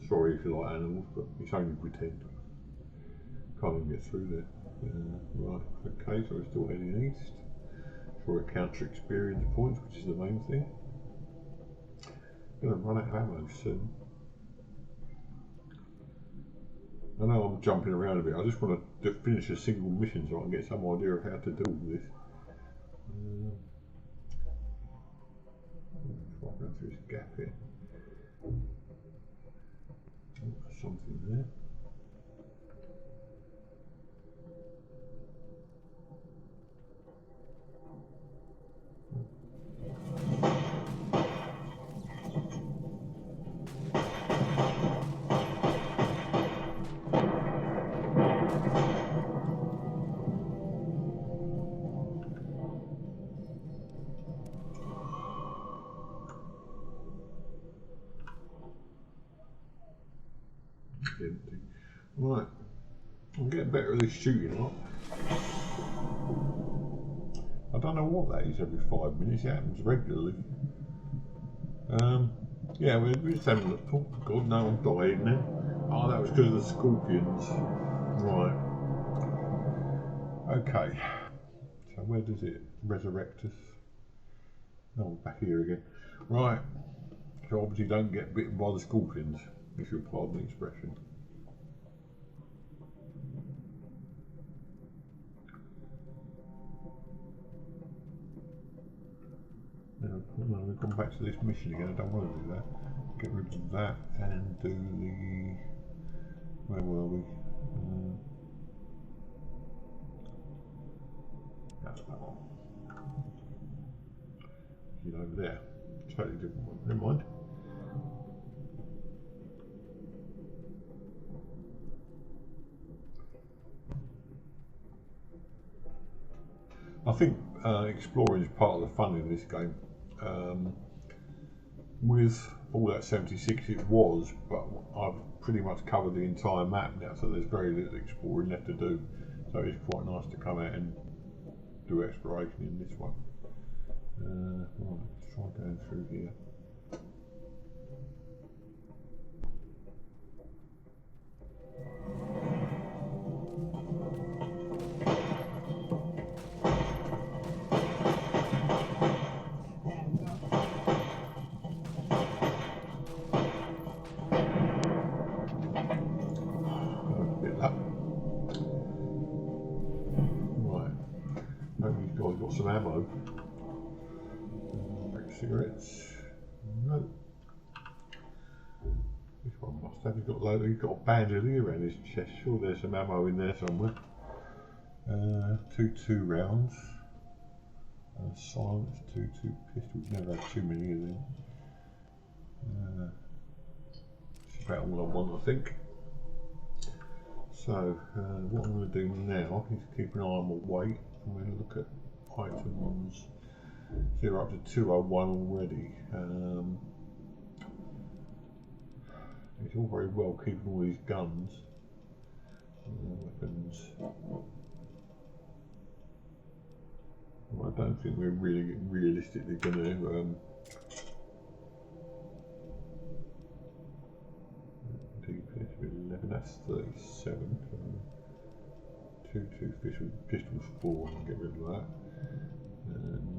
Sorry if you like animals, but it's only pretend. Can't even get through there. Right, okay, so we're still heading east. For a counter experience points, which is the main thing. Gonna run out of ammo soon. I know I'm jumping around a bit, I just want to finish a single mission so I can get some idea of how to deal with this. Try to go through this gap here. There's something there. Empty. Right, I'm getting better at this shooting lot. I don't know what that is every 5 minutes, it happens regularly. Yeah, we're just having a look. Oh god, no, I'm dying now. Oh, that was because of the scorpions. Right. Okay. So where does it resurrect us? Oh, back here again. Right. So obviously don't get bitten by the scorpions, if you'll pardon the expression. Now, we've gone back to this mission again, I don't want to do that. Get rid of that and do the... Where were we? That's that one. Get over there. Totally different one. Never mind. I think exploring is part of the fun in this game. With Fallout 76 it was, but I've pretty much covered the entire map now, so there's very little exploring left to do. So it's quite nice to come out and do exploration in this one. Right, let's try going through here. some ammo. Cigarettes. No. This one must have. He's got a bandolier around his chest. Sure, there's some ammo in there somewhere. 2 rounds. Silence, 2 pistols. Never had too many of them. It's about all I want, I think. So, what I'm going to do now is keep an eye on my weight. I'm going to look at items. So we're up to 201 already. It's all very well keeping all these guns, weapons. Well, I don't think we're really realistically going to. DPS 11, that's 37. 2 pistols 4. I'll get rid of that.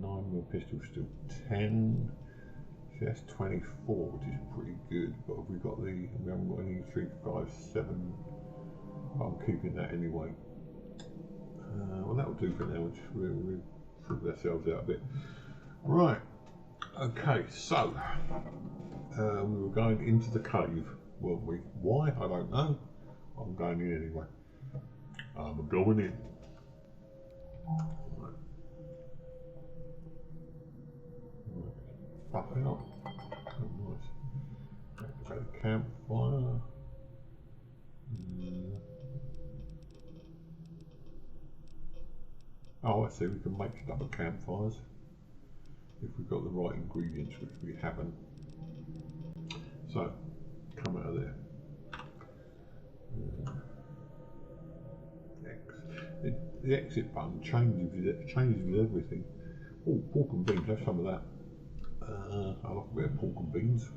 9mm pistol still 10. So that's 24, which is pretty good. But have we haven't got any 357. I'm keeping that anyway. Well, that'll do for now. We'll sort ourselves out a bit. Right. Okay. So we were going into the cave, weren't we? Why? I don't know. I'm going in anyway. I'm going in. Right. Pop out. Oh, nice. Activate the campfire. Oh, I see, we can make stuff at campfires if we've got the right ingredients, which we haven't. So, come out of there. X. The exit button changes with everything. Oh, pork and beans, have some of that. I like a bit of pork and beans.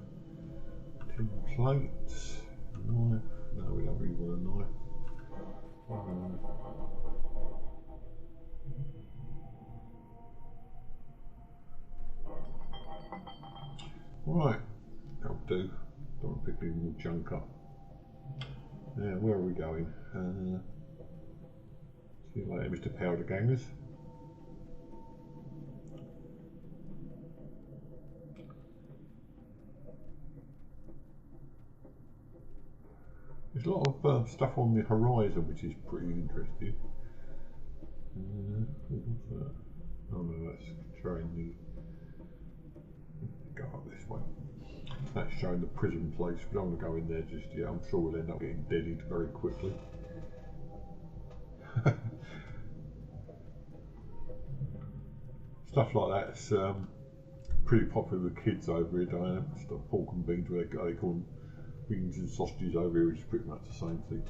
Tin plates, knife. No, we don't really want a knife. Right, that'll do. Don't want to pick any more junk up. Now, where are we going? See you later, Mr. Powder Gangers. There's a lot of stuff on the horizon which is pretty interesting. What's that? Oh no, that's showing the. Go up this way. That's showing the prison place. We don't want to go in there just yet. I'm sure we'll end up getting deaded very quickly. Stuff like that's pretty popular with kids over here, Diana. Stuff pork and beans, where they call them beans and sausages over here, which is pretty much the same thing.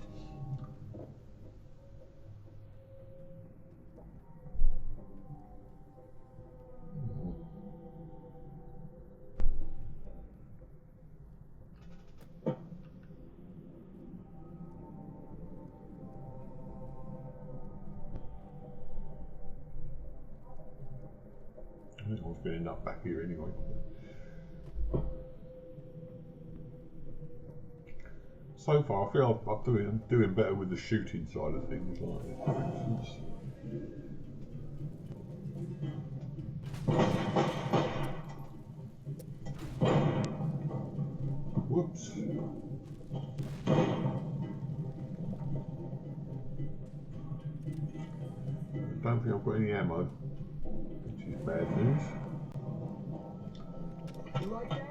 I think I was going to end up back here anyway. So far, I feel I'm doing better with the shooting side of things, like this, for instance. Whoops. I don't think I've got any ammo, which is bad news.
You like that?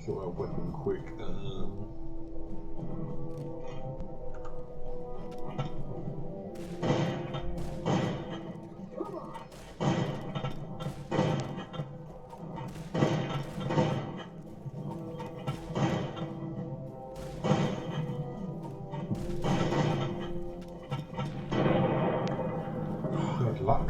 Sort out weapon quick. Good luck.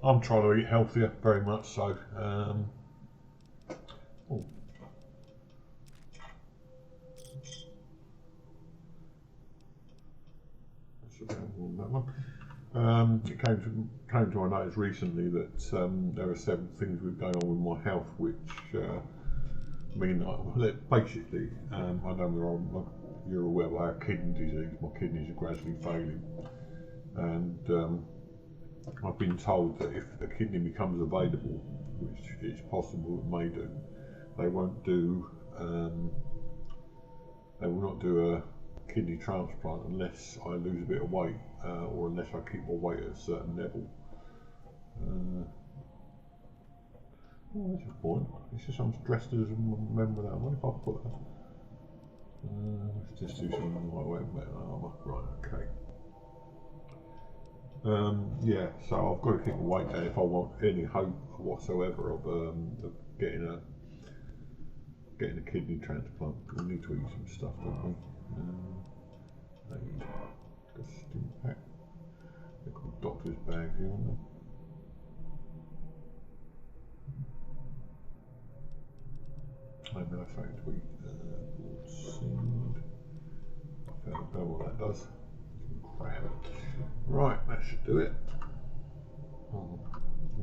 I'm trying to eat healthier, very much so. Oh. That's about all on that one. It came to my notice recently that there are several things going on with my health which mean that basically, I don't know if you're aware, I have kidney disease. My kidneys are gradually failing, and I've been told that if a kidney becomes available, which is possible it may do, they won't do, they will not do a kidney transplant unless I lose a bit of weight, or unless I keep my weight at a certain level. Oh, that's a point. It's just I'm dressed as a member of that. I wonder if I put that. Let's just do something like way better armour. Right, okay. Yeah, so I've got to keep my weight down if I want any hope whatsoever of getting a kidney transplant. We need to eat some stuff, don't we? Got a stim pack. They're called doctor's bags here, aren't they? Maybe I found to eat seed. I found out what that does. Some crab. Right, that should do it. Oh,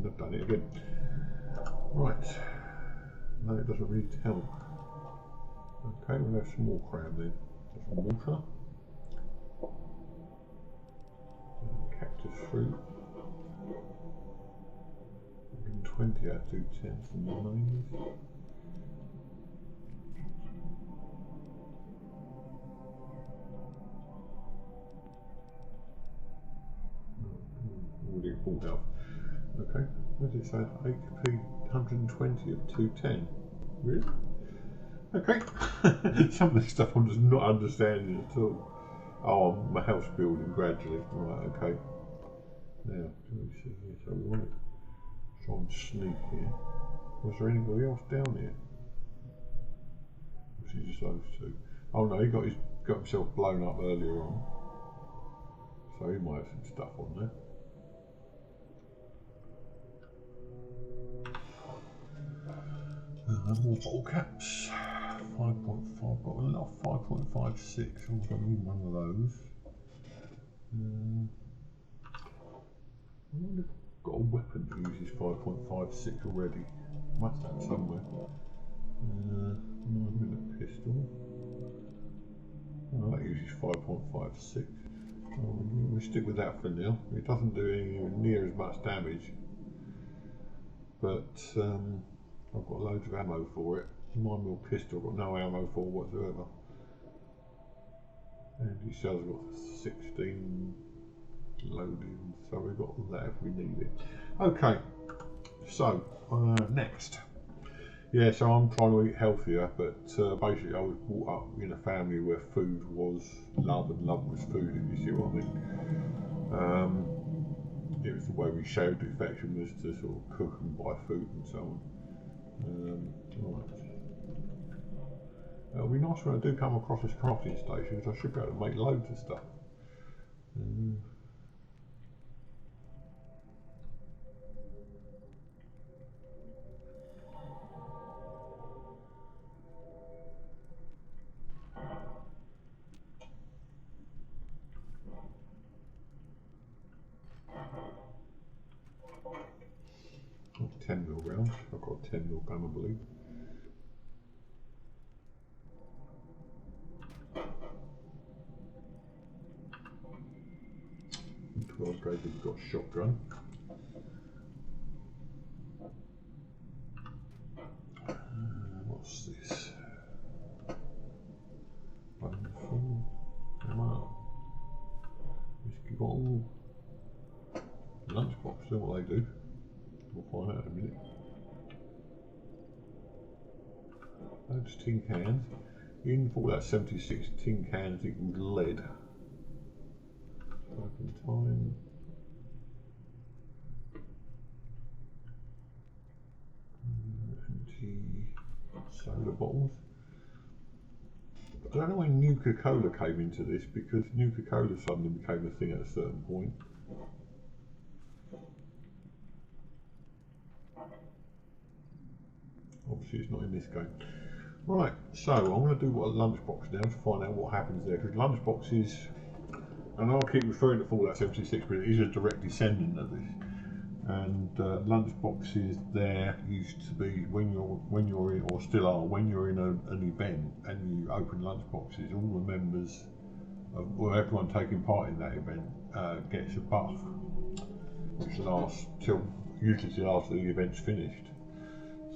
I've done it again. Right. No, it doesn't really tell. Okay, we'll have some more crab then. Some water. Cactus fruit. 120 out of 210 from the mayonnaise. Already pulled out. Okay, what did it say? 8p 120 of 210. Really? Okay. Some of this stuff I'm just not understanding at all. Oh, my house building gradually. Right, okay. Now, let me see here. So we want to try and sneak here. Was there anybody else down here? Or was it just those two? Oh no, he got himself blown up earlier on. So he might have some stuff on there. More bottle caps. 5.5. Got a lot of 5.56. I'm going to need one of those. I wonder if I've got a weapon that uses 5.56 already. Must have somewhere. 9mm pistol. Oh, that uses 5.56. Oh, we'll stick with that for now. It doesn't do anywhere near as much damage, but I've got loads of ammo for it. 9mm pistol, I've got no ammo for whatsoever. And it says I've got 16 loaded, so we've got that if we need it. Okay, so next. Yeah, so I'm trying to eat healthier, but basically I was brought up in a family where food was love and love was food, if you see what I mean. It was the way we showed affection was to sort of cook and buy food and so on. Right. It'll be nice when I do come across this crafting station, because I should be able to make loads of stuff. Oh, 10mm rounds. I've got a 10mm gun, I believe. And 12 gauge, we've got a shotgun. What's this? Wonderful. Come on. Whiskey bottle. Lunchbox, know what they do. We'll find out in a minute. Those tin cans. In for that 76 tin cans equals lead. Turpentine. Empty soda bottles. I don't know when Nuka-Cola came into this, because Nuka-Cola suddenly became a thing at a certain point. obviously it's not in this game. Right, so I'm going to do what a lunchbox now to find out what happens there, because lunchboxes, and I'll keep referring to Fallout 76, but it is a direct descendant of this. And lunchboxes there used to be when you're in, or still are, when you're in an event and you open lunchboxes, all the members or everyone taking part in that event gets a buff, which lasts usually till after the event's finished.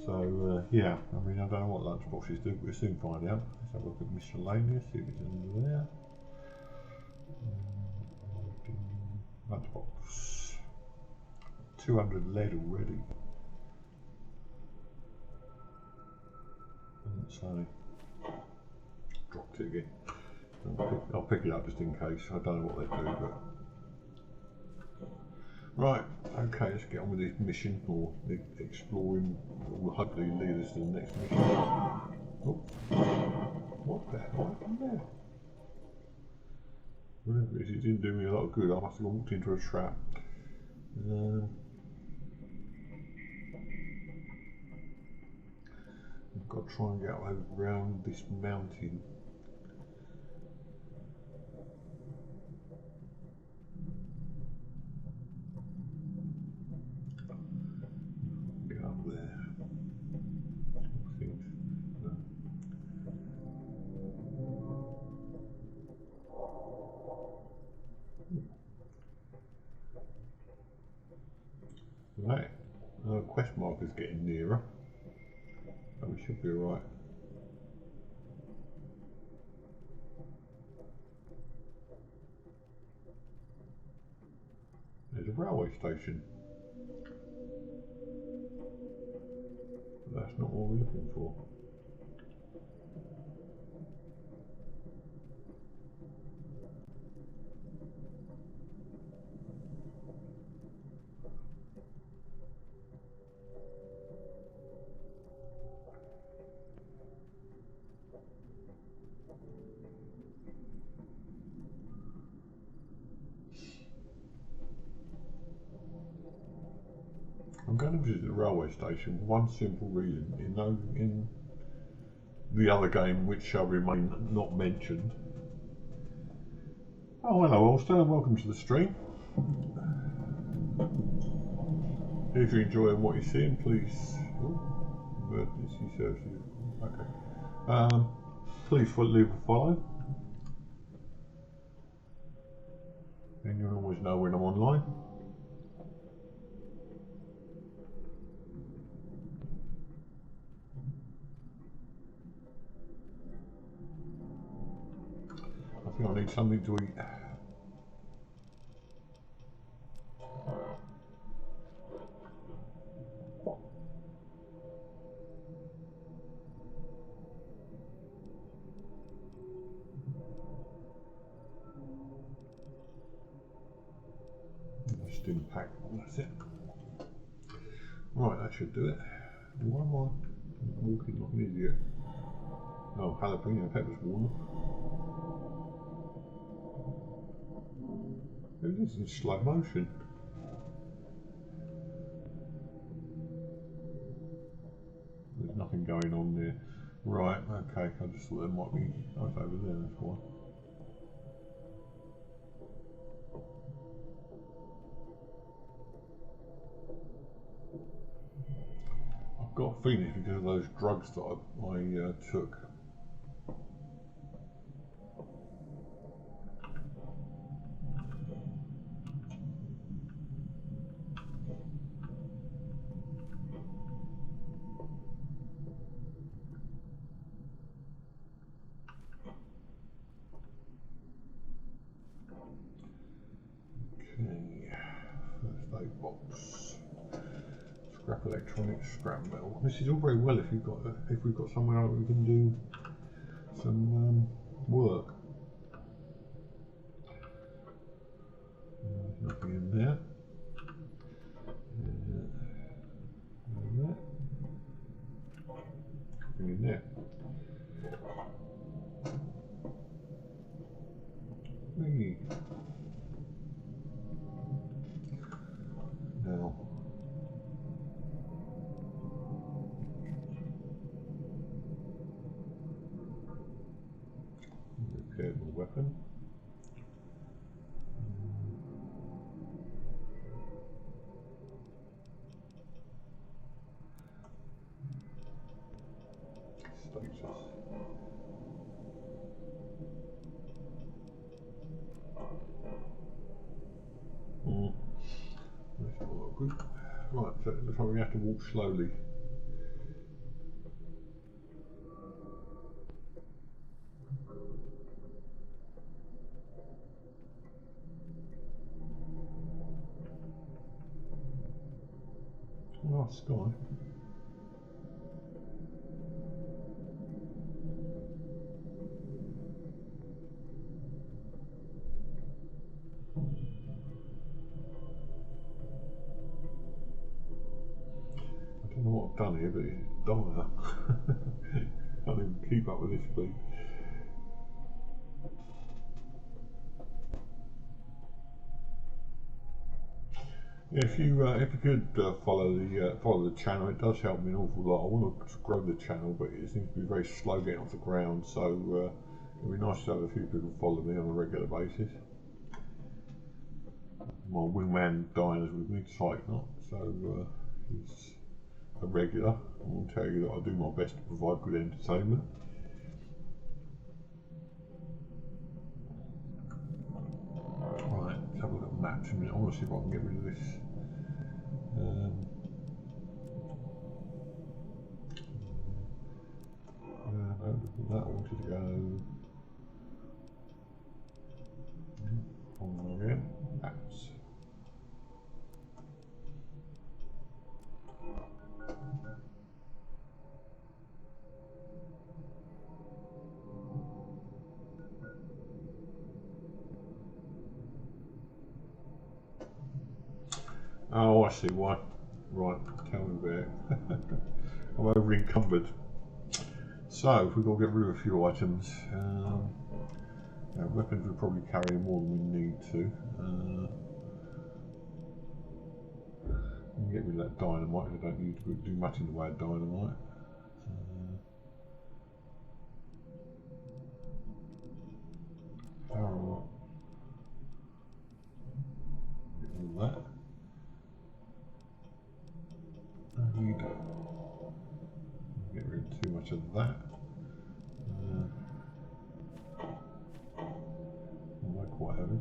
So yeah, I mean, I don't know what lunchboxes do, but we'll soon find out. Let's have a look at miscellaneous, see if it's under there. Lunchbox. 200 lead already. Doesn't say. Dropped it again. I'll pick it up just in case. I don't know what they do, but. Right, okay, let's get on with this mission, or the exploring, will hopefully lead us to the next mission. Oh, what the hell happened there? Whatever it is, it didn't do me a lot of good. I must have walked into a trap. I've got to try and get around this mountain. Get up there. I think. No. Right, quest marker's getting nearer, so we should be alright. There's a railway station, but that's not what we're looking for. I'm going to visit the railway station for one simple reason. In the other game, which shall remain not mentioned. Oh, hello, Ulster, and welcome to the stream. If you're enjoying what you're seeing, please. Emergency services. Okay. Please leave a follow. And you'll always know when I'm online. I think I need something to eat. Stim pack, that's it. Right, that should do it. Why am I walking like an idiot? Oh, jalapeno peppers warmer. It is in slow motion. There's nothing going on there. Right, okay, I just thought there might be. Oh, it's over there, that's why. I've got a feeling it's because of those drugs that I took. First aid box, scrap electronics, scrap metal. This is all very well if we've got somewhere where we can do some work. There's nothing in there. Nothing in there. Hey. Now, weapon. Status. That's not look good. Right, so it looks like we have to walk slowly. Oh, sky. I don't know what I've done here, but it's dire. Can't even keep up with this speed. Yeah, if you could follow the channel, it does help me an awful lot. I want to grow the channel, but it seems to be very slow getting off the ground. So it'd be nice to have a few people follow me on a regular basis. My wingman diners with me, Psychonaut, so he's a regular. I will tell you that I do my best to provide good entertainment. Right, let's have a look at maps a minute. I want to see if I can get rid of this. No, that wanted to go on again. Maps. Oh, I see why. Right, tell me about it. I'm over encumbered. So, if we've got to get rid of a few items, weapons we're probably carrying more than we need to. We can get rid of that dynamite, I don't need to do much in the way of dynamite. Power. Get rid of that. And get rid of too much of that. They're quite heavy.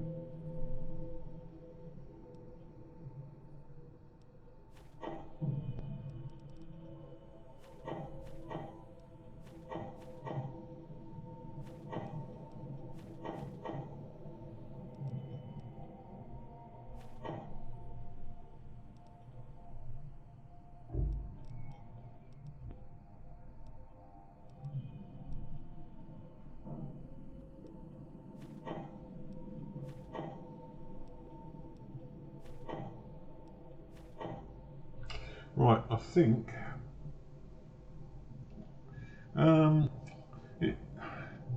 Right, I think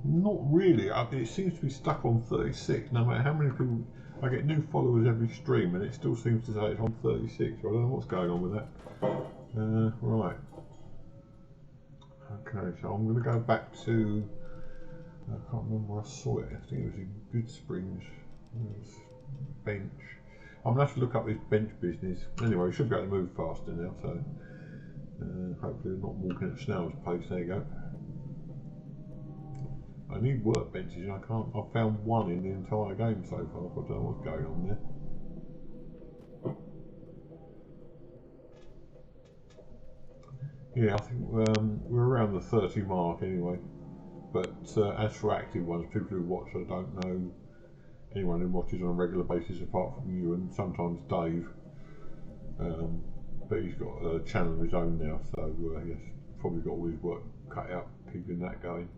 not really. It seems to be stuck on 36. No matter how many people, I get new followers every stream, and it still seems to say it's on 36. So I don't know what's going on with that. Right. Okay, so I'm going to go back to. I can't remember where I saw it. I think it was in Goodsprings. Bench. I'm going to have to look up this bench business. Anyway, we should be able to move faster now, so hopefully we're not walking at snail's pace. There you go. I need workbenches and I can't. I've found one in the entire game so far. I don't know what's going on there. Yeah, I think we're around the 30 mark anyway. But as for active ones, people who watch, I don't know anyone who watches on a regular basis apart from you and sometimes Dave. But he's got a channel of his own now, so yes, probably got all his work cut out keeping that going.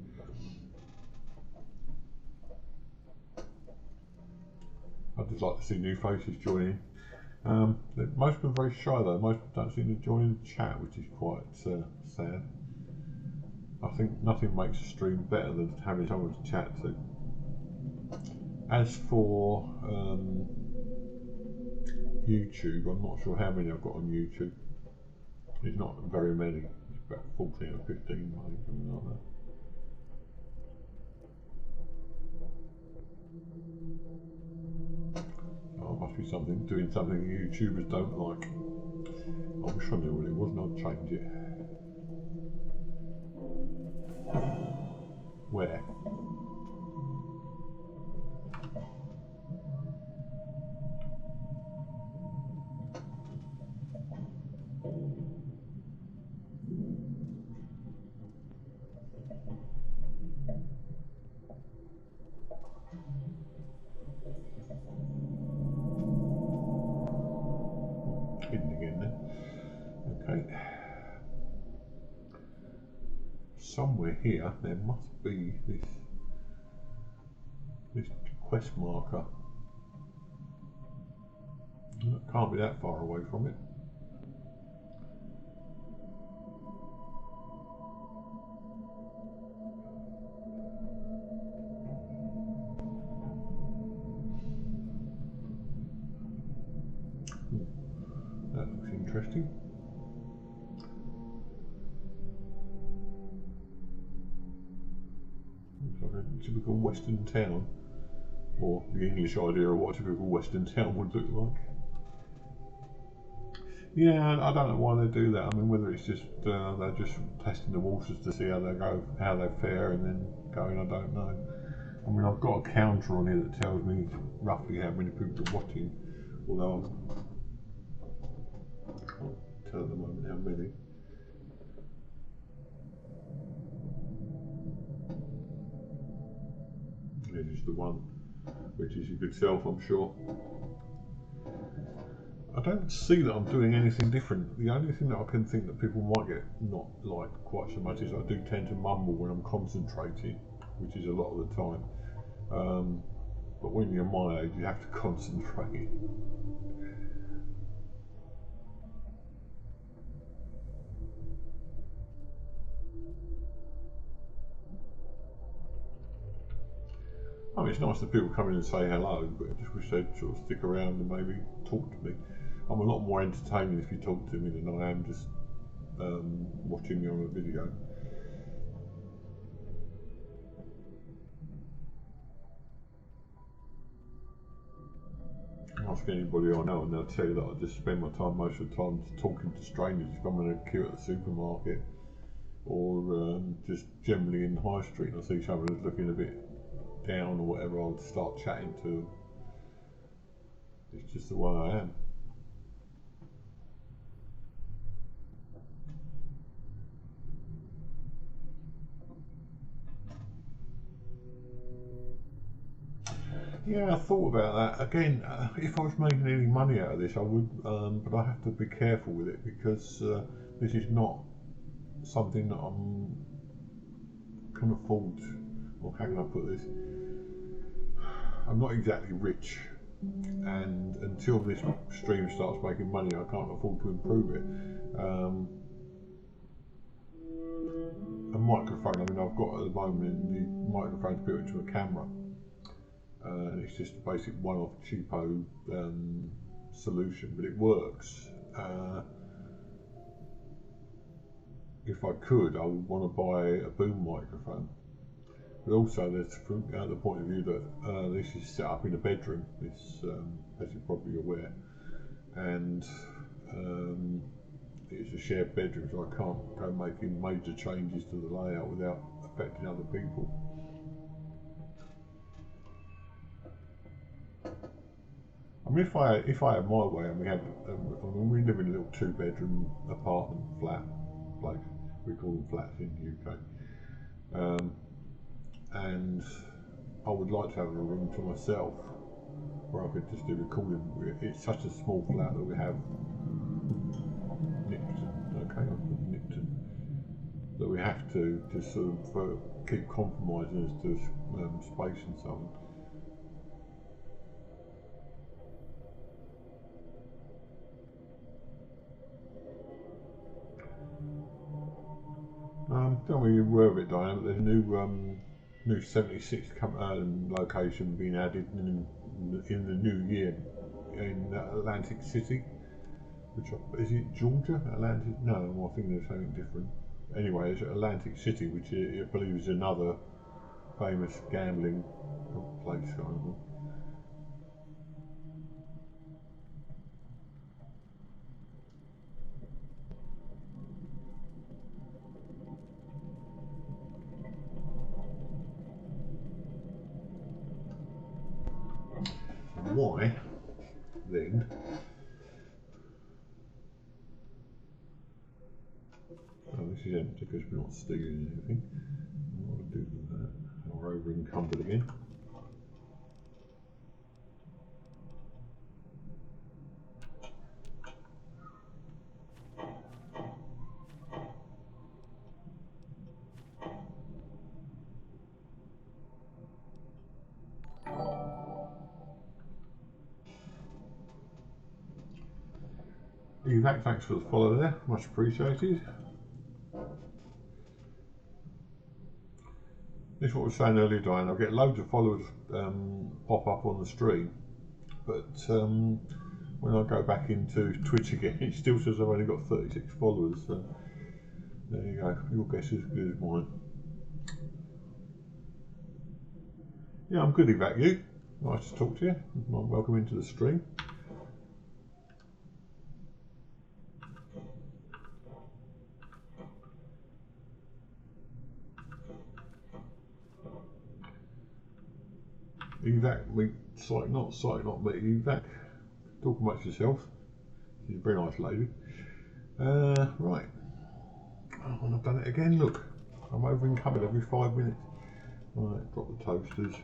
I'd just like to see new faces joining. Most of them are very shy though, most of them don't seem to join in the chat, which is quite sad. I think nothing makes a stream better than having someone to chat to. As for YouTube, I'm not sure how many I've got on YouTube. It's not very many, it's about 14 or 15 I think, something like must be something, doing something YouTubers don't like. I wish I knew what it was and I'd change it. Where? Hidden again then. Okay. Somewhere here there must be this quest marker. It can't be that far away from it. That looks interesting. Looks like a typical Western town, or the English idea of what a typical Western town would look like. Yeah, I don't know why they do that. I mean, whether it's just they're just testing the waters to see how they go, how they fare, and then going, I don't know. I mean, I've got a counter on here that tells me roughly how many people are watching, although I can't tell at the moment how many. It is the one, which is your good self, I'm sure. I don't see that I'm doing anything different. The only thing that I can think that people might get not like quite so much is I do tend to mumble when I'm concentrating, which is a lot of the time. But when you're my age, you have to concentrate. I mean, it's nice that people come in and say hello, but I just wish they'd sort of stick around and maybe talk to me. I'm a lot more entertaining if you talk to me than I am just watching me on a video. Ask anybody I know and they'll tell you that I just spend my time most of the time just talking to strangers if I'm in a queue at the supermarket, or just generally in the high street and I see someone who's looking a bit down or whatever, I'll start chatting to them. It's just the way I am. Yeah, I thought about that. Again, if I was making any money out of this, I would, but I have to be careful with it because this is not something that I can afford, or how can I put this? I'm not exactly rich, and until this stream starts making money, I can't afford to improve it. A microphone, I mean, I've got at the moment the microphone's built into a camera. And it's just a basic one-off cheapo solution, but it works. If I could, I would want to buy a boom microphone. But also, there's from the point of view that this is set up in a bedroom, this, as you're probably aware, and it's a shared bedroom, so I can't go making major changes to the layout without affecting other people. I mean, if I had my way, and we live in a little two-bedroom apartment flat place. We call them flats in the UK, and I would like to have a room to myself where I could just do recording. It's such a small flat that we have that we have to just sort of keep compromising as to space and so on. Don't know where you're aware of it, Diane, but there's a new 76 location being added in the new year in Atlantic City. Which is it Georgia? Atlantic? No, I think there's something different. Anyway, it's Atlantic City, which I believe is another famous gambling place. Oh, this is empty because we're not stealing anything. What do I do with that? We're over encumbered again. Evac, thanks for the follow there, much appreciated. This is what I was saying earlier, Diane. I get loads of followers pop up on the stream, but when I go back into Twitch again, it still says I've only got 36 followers. So there you go. Your guess is as good as mine. Yeah, I'm good, Evac. You? Nice to talk to you. Welcome into the stream. Evac, psych not me. Evac, talk about yourself. She's a very nice lady. Right. Oh, and I've done it again. Look, I'm over encumbered every 5 minutes. Right, drop the toasters.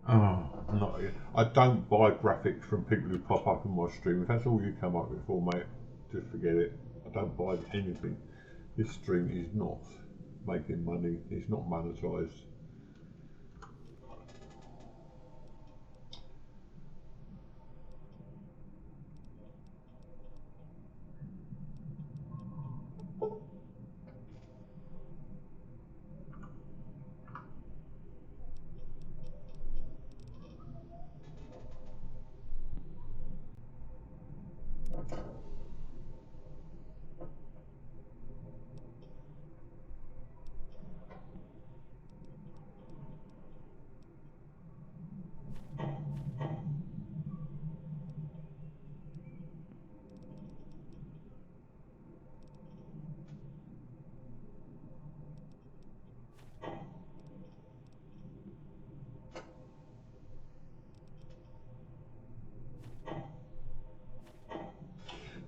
Oh, not again. I don't buy graphics from people who pop up in my stream. If that's all you come up with for, mate, just forget it. I don't buy anything. This stream is not making money, it's not monetized.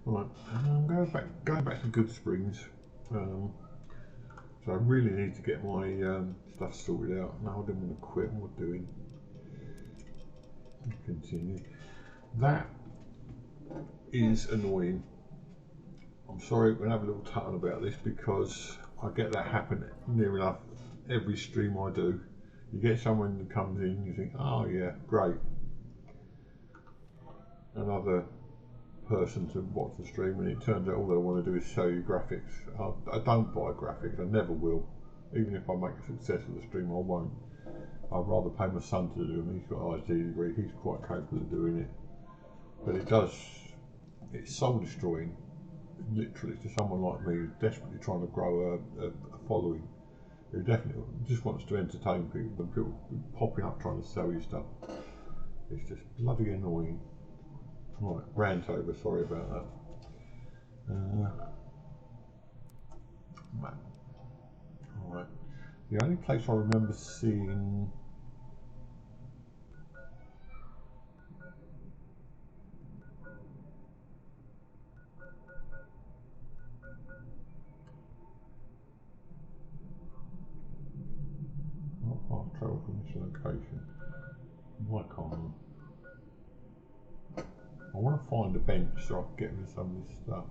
Right, going back to Goodsprings. So I really need to get my stuff sorted out. No, I didn't want to quit. What we're doing. Continue. That is annoying. I'm sorry, we're going to have a little tut about this because I get that happen near enough every stream I do. You get someone that comes in, you think, oh yeah, great. Another person to watch the stream, and it turns out all they want to do is show you graphics. I don't buy graphics, I never will. Even if I make a success of the stream, I won't. I'd rather pay my son to do them. He's got an IT degree, he's quite capable of doing it. But it's soul destroying, literally, to someone like me who's desperately trying to grow a following, who definitely just wants to entertain people, and people popping up trying to sell you stuff. It's just bloody annoying. Right, rant over, sorry about that. Alright, the only place I remember seeing not far travel from this location. Why can't I? I want to find a bench so I can get rid of some of this stuff.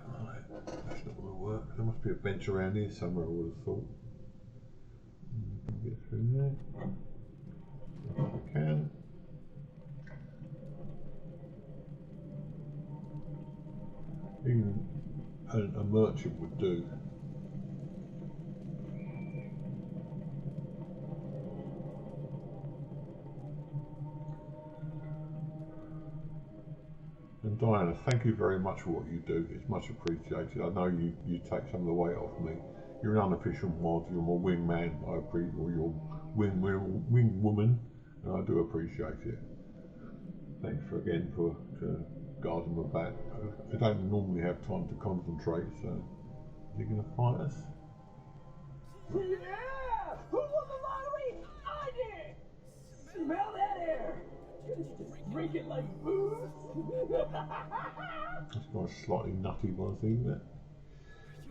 Right, that's not going to work. There must be a bench around here somewhere, I would have thought. Get through there. If I can. Even a merchant would do. And Diana, thank you very much for what you do. It's much appreciated. I know you take some of the weight off me. You're an unofficial mod. You're my wingman. I appreciate, or your wing woman, and I do appreciate it. Thanks for guarding my back. I don't normally have time to concentrate, so you're going to fight us?
like booze?
That's got a slightly nutty one, isn't it?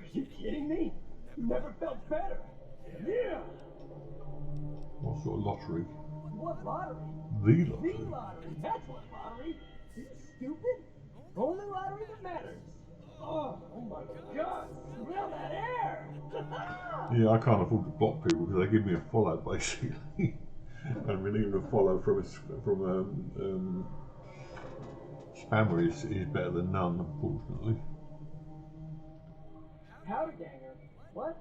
Are you kidding me? Never felt better. Yeah.
What sort of lottery?
What lottery?
The lottery.
The lottery. That's what lottery. Are you stupid? Only lottery that matters. Oh my God! Smell that air!
Yeah, I can't afford to block people because they give me a follow basically, and even a follow from spammer is better than none, unfortunately.
Powder ganger? What?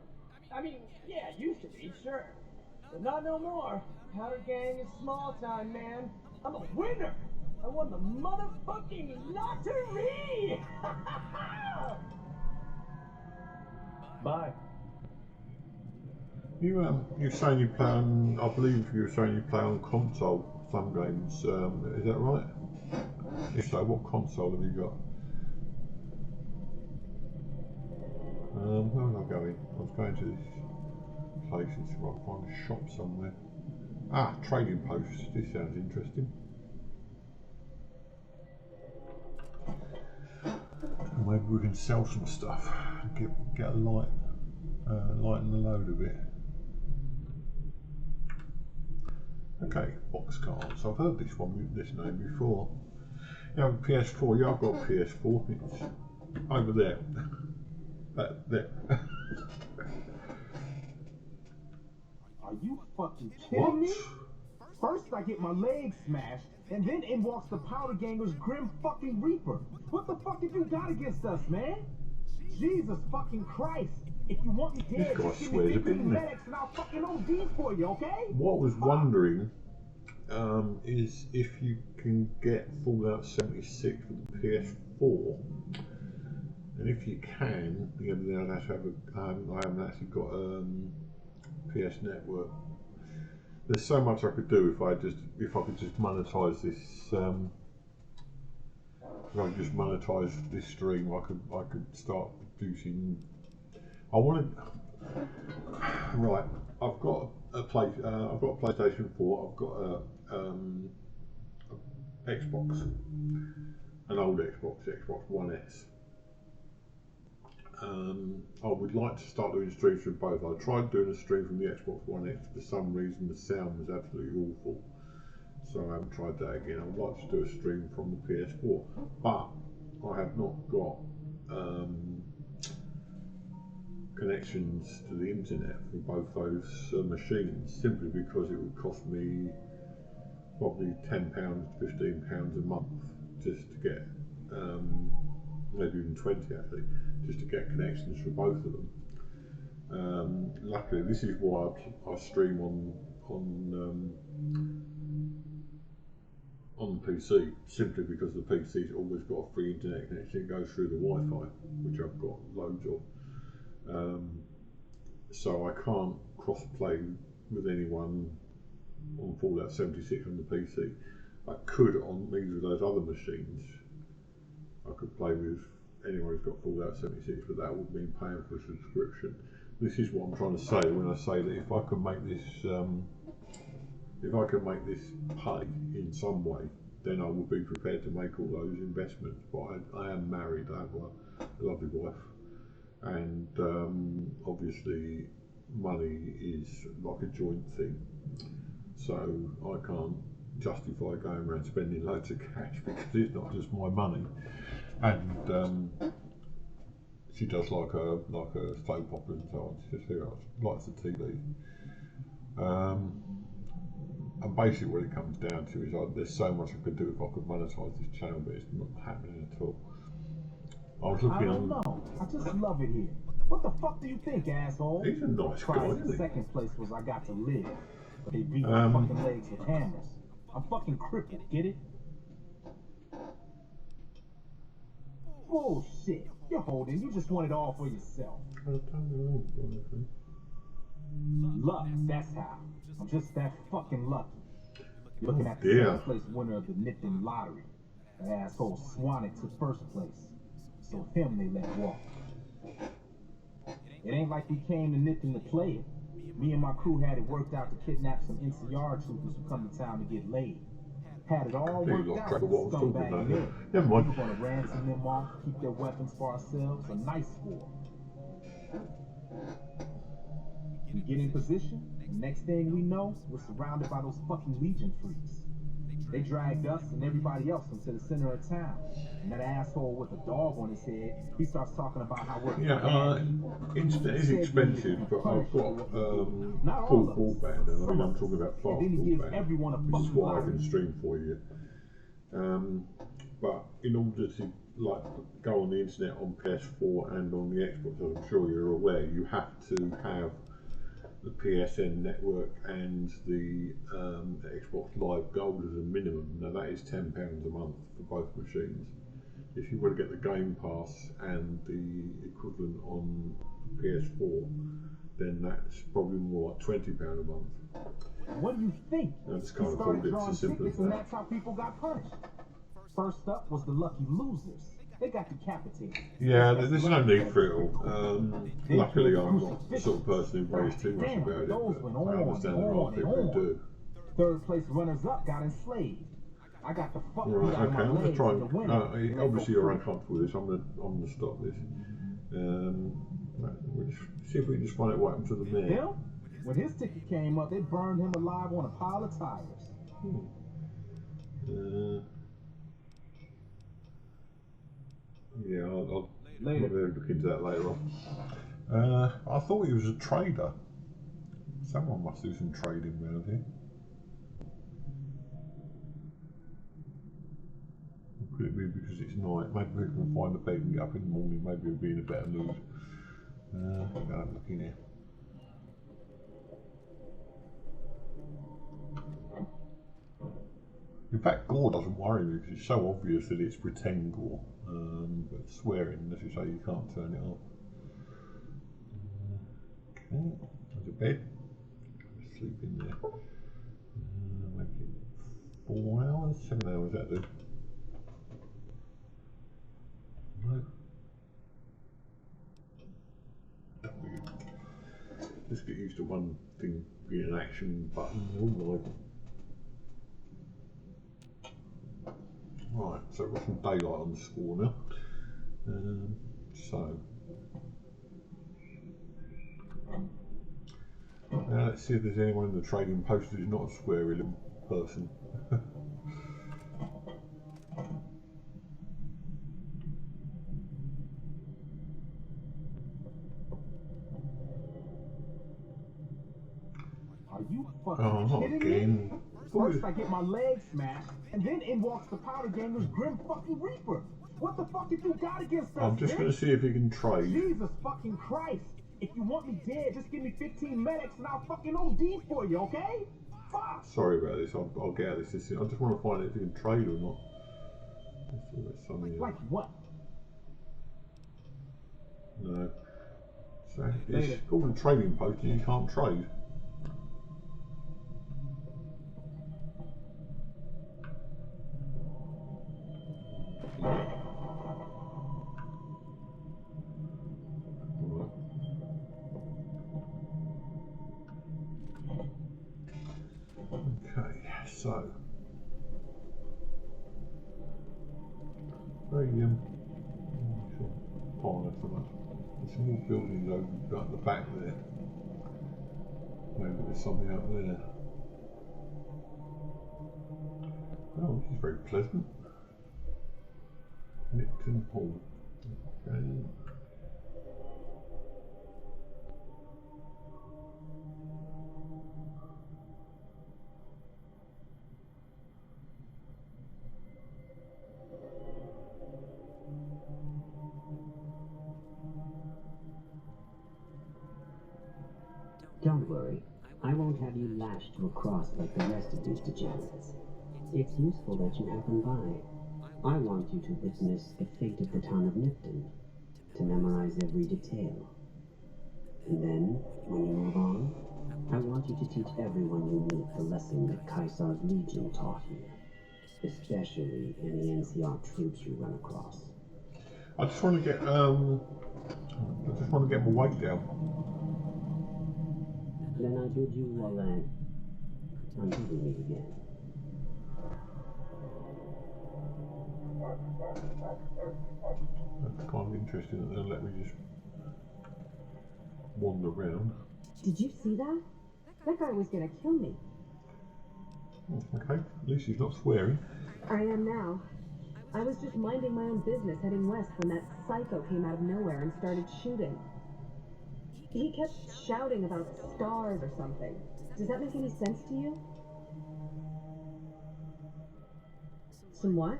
I mean, yeah, it used to be, sure, but not no more. Powder gang is small time, man. I'm a winner. I won the motherfucking lottery! Bye.
You're saying you play on, I believe you were saying you play on console some games, is that right? If so, what console have you got? Where was I going? I was going to this place and see if I can find a shop somewhere. Ah, Trading Post, this sounds interesting. Maybe we can sell some stuff, get a lighten the load a bit. Okay, Boxcars. I've heard this name before. You have a PS4. Yeah, I've got a PS4. It's over there. There.
Are you fucking kidding me? First I get my leg smashed, and then in walks the Powder Ganger's Grim fucking Reaper. What the fuck have you got against us, man? Jesus fucking Christ. If you want me dead,
This guy
just give
swears
me
a bit,
15
doesn't he?
medics and I'll fucking OD for you, okay?
What I was wondering is if you can get Fallout 76 for the PS4, and if you can, then I'd have to have I haven't actually got PS Network. There's so much I could do if I could just monetize this. If I could just monetize this stream, I could start producing. I wanted. Right, I've got a PlayStation 4. I've got a Xbox, an old Xbox One S. I would like to start doing streams from both. I tried doing a stream from the Xbox One X. For some reason, the sound was absolutely awful, so I haven't tried that again. I would like to do a stream from the PS4, but I have not got connections to the internet for both those machines, simply because it would cost me probably £10, £15 a month just to get, maybe even 20 actually, just to get connections for both of them. Luckily, this is why I stream on the PC, simply because the PC's always got a free internet connection. It goes through the Wi-Fi, which I've got loads of. So I can't cross-play with anyone on Fallout 76 on the PC. I could on either of those other machines. I could play with anyone who's got Fallout 76, but that would mean paying for a subscription. This is what I'm trying to say when I say that if I can make this, pay in some way, then I would be prepared to make all those investments. But I am married. I have a lovely wife. And obviously money is like a joint thing, so I can't justify going around spending loads of cash because it's not just my money. And she does like a soap opera and so on. She just likes the TV. And basically what it comes down to is there's so much I could do if I could monetize this channel, but it's not happening at all. I
don't know. I just love it here. What the fuck do you think, asshole?
He's a nice guy, isn't he?
Second place was I got to live. But they beat my fucking legs with hammers. I'm fucking crippled, get it? Bullshit. You're holding. You just want it all for yourself. Luck, that's how. I'm just that fucking lucky. You're looking at the second place winner of the Nipton lottery. That asshole Swanwick took first place. So him they let walk. It ain't like we came to Nipton to play it. Me and my crew had it worked out to kidnap some NCR troopers who come to town to get laid. Had it all
Completely
worked
lost
out
track
with
of what I was
the
talking
scumbag
about
men.
there. Never
We were
mind.
gonna ransom them off, keep their weapons for ourselves. A nice war. We get in position. Next thing we know, we're surrounded by those fucking Legion freaks. They dragged us and everybody else into the center of town. And that asshole with a dog on his head, he starts talking about how we're bad people.
Internet is expensive, but I've got
Not all
full
of us.
broadband, and I mean,
Some
I'm
of us.
talking about
And
fast
then he gives
broadband,
everyone a
which is
fucking
why I
line.
can stream for you. But in order to like go on the internet on PS4 and on the Xbox, as I'm sure you're aware, you have to have the PSN network and the Xbox Live Gold as a minimum. Now that is £10 a month for both machines. If you want to get the Game Pass and the equivalent on PS4, then that's probably more like £20 a month.
What do you think?
I just
He
can't afford
started
it,
drawing
it's as simple as
tickets, and
that.
that's how people got punished. First up was the lucky losers. They got decapitated.
Yeah, there's no need for it all. Luckily, I'm not the sort of person who worries too much
Damn,
about it,
those
but
went
I
on
understand
and
there are
on
people
and
who
on.
do.
Third place runners up got enslaved. I got the fuck beat
Right,
out of
okay,
my
I'm going to
legs
try
in the
and.
winter.
Obviously, you're uncomfortable with this. I'm going to stop this. We'll just see if we can just find out what happened to the mayor.
Them? When his ticket came up, they burned him alive on a pile of tires.
Yeah, I'll
Later.
maybe look into that later on. I thought he was a trader. Someone must do some trading around here. Or could it be because it's night? Maybe we can find a bed and get up in the morning. Maybe we'll be in a better mood. I'll have a look in here. In fact, gore doesn't worry me because it's so obvious that it's pretend gore. But swearing, as you say, you can't turn it off. Okay, there's a bed. Sleep in there. Make it 4 hours, 7 hours, that do. No. Just get used to one thing being an action button all night. Right, so we've got some daylight on the score now. Let's see if there's anyone in the trading post who's not a square element person.
Are you fucking
Oh, not
kidding
again.
me? First I get my leg smashed, and then in walks the powder ganger's Grim fucking Reaper. What the fuck have you got against us,
I'm just going to see if you can trade.
Jesus fucking Christ. If you want me dead, just give me 15 medics and I'll fucking OD for you, okay? Fuck!
Sorry about this, I'll get out of this. I just want to find out if you can trade or not. Let's see what's on here.
Like what?
No. So
Later.
it's called a trading post and you can't trade. Okay, so very oh, that's so much. There's some more buildings over at the back there. Maybe there's something up there. Oh, this is very pleasant. Nipton Hall. Okay.
Don't worry, I won't have you lashed to a cross like the rest of these degenerates. It's useful that you happen by. I want you to witness the fate of the town of Nipton, to memorize every detail. And then, when you move on, I want you to teach everyone you meet the lesson that Caesar's Legion taught you, especially any NCR troops you run across.
I just want to get my weight down.
Then I bid you well until we meet again.
That's kind of interesting that they'll let me just wander around.
Did you see that? That guy was gonna kill me.
Oh, okay, at least he's not swearing.
I am now. I was just minding my own business heading west when that psycho came out of nowhere and started shooting. He kept shouting about stars or something. Does that make any sense to you? Some what?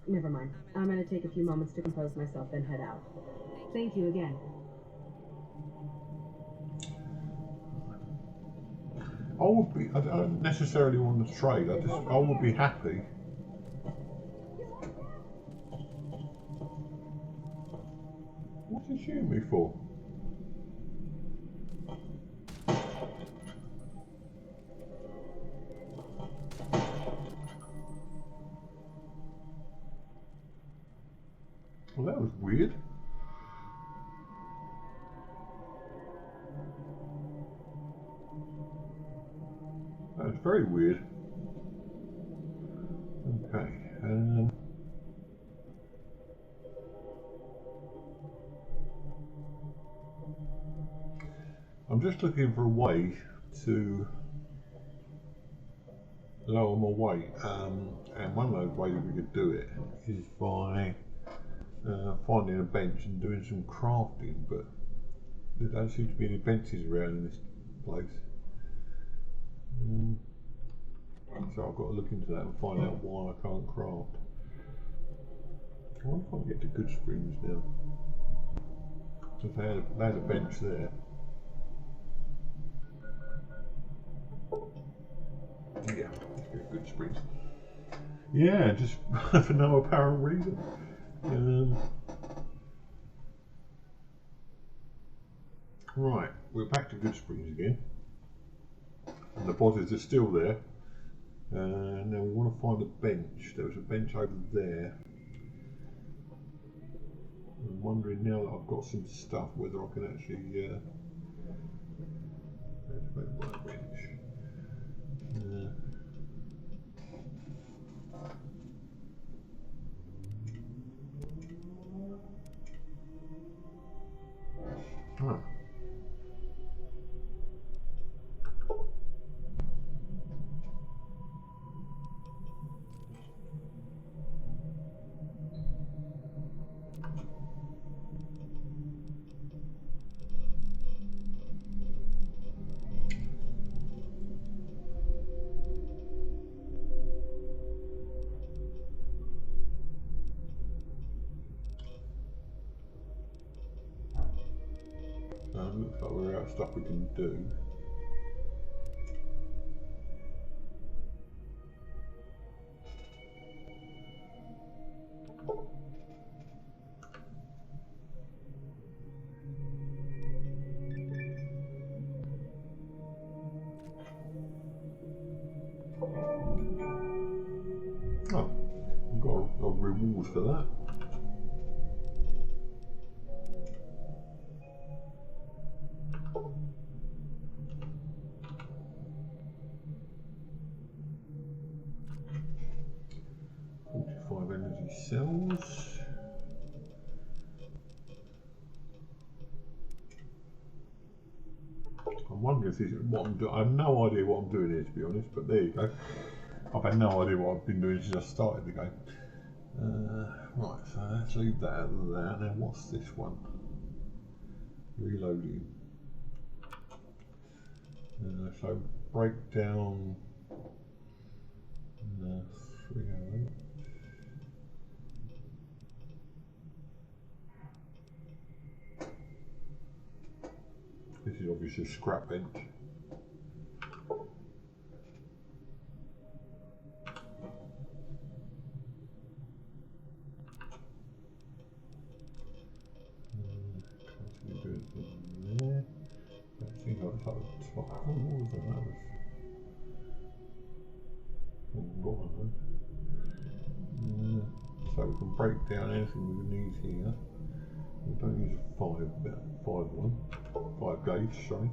Never mind. I'm gonna take a few moments to compose myself, then head out. Thank you again.
I don't necessarily want to trade, I would be happy. What's he shooting me for? Well, that was weird. That was very weird. Okay. I'm just looking for a way to lower my weight, and one of those ways we could do it is by finding a bench and doing some crafting, but there don't seem to be any benches around in this place. So I've got to look into that and find out why I can't craft. I wonder if I can get to Goodsprings now. So they had a bench there. Yeah, let's go to Goodsprings. Yeah, just for no apparent reason. Right, we're back to Goodsprings again. And the bodies are still there. Now we want to find a bench. There was a bench over there. I'm wondering now that I've got some stuff whether I can actually let's make my bench. Huh. Looks like we're out of stuff we can do. Oh, we've got a reward for that. Cells. I'm wondering if this is what I'm doing. I have no idea what I'm doing here, to be honest, but there you go. I've had no idea what I've been doing since I started the game. Right, so let's leave that out of that. Now, what's this one? Reloading. So, breakdown 308. This is obviously a scrap bench. Continue doing from there. That seems like it's at the top. Oh, what was that? That was so we can break down anything we need here. We don't use a 5 gauge, sorry.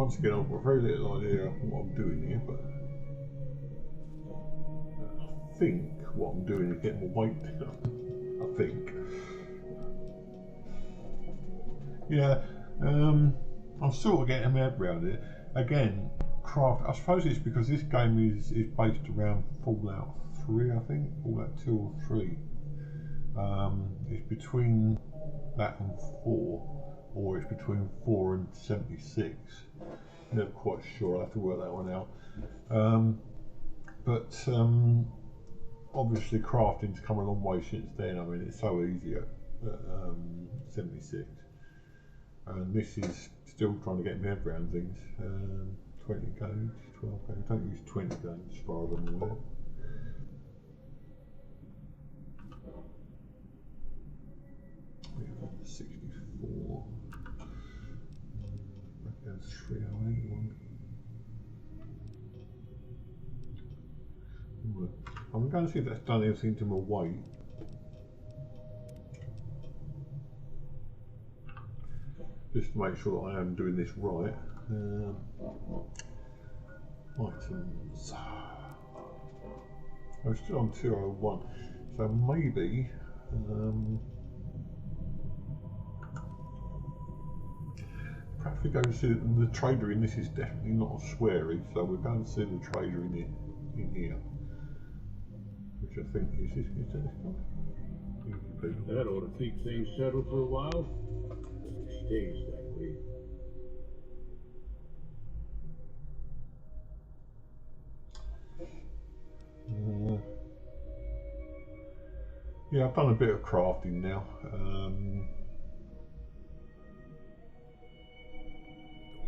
once again, I've got very little idea of what I'm doing here, but I think what I'm doing is getting my weight down. I think. Yeah, I'm sort of getting my head around it. Again, craft. I suppose it's because this game is based around Fallout 3, I think. Fallout 2 or 3. It's between that and 4, or it's between 4 and 76. Never quite sure. I'll have to work that one out. But obviously, crafting's come a long way since then. I mean, it's so easy at 76. And this is still trying to get my head around things. 20 gauge, 12 gauge. I don't use 20 gauge as far as I'm aware. We have 64. That goes 308 one. I'm going to see if that's done anything to my weight. Just to make sure that I am doing this right. Items. I'm still on 201, so maybe perhaps we go and see the trader in this. Is definitely not a sweary, so we're going to see the trader in here, which I think is this guy.
That ought to keep things settled for a while. Stays that way.
Yeah, I've done a bit of crafting now.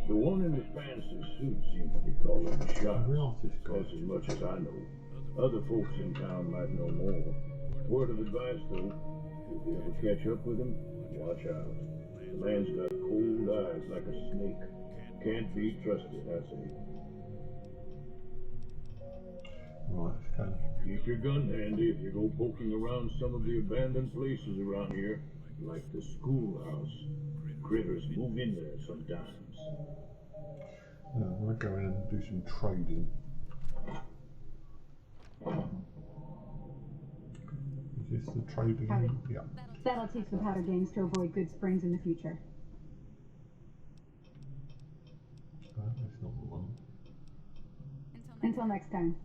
The one in the fancy suit seems to be calling the shots. That's as much as I know. Other folks in town might know more. Word of advice, though, if you ever catch up with him, watch out. The man's got cold eyes like a snake. Can't be trusted, I say.
Right, okay.
Keep your gun handy if you go poking around some of the abandoned places around here, like the schoolhouse. Critters move in there sometimes.
We'll go in and do some trading. Is this the trading?
Howdy.
Yeah.
That'll teach the powder gangs to avoid good springs in the future.
That's not the one.
Until next time.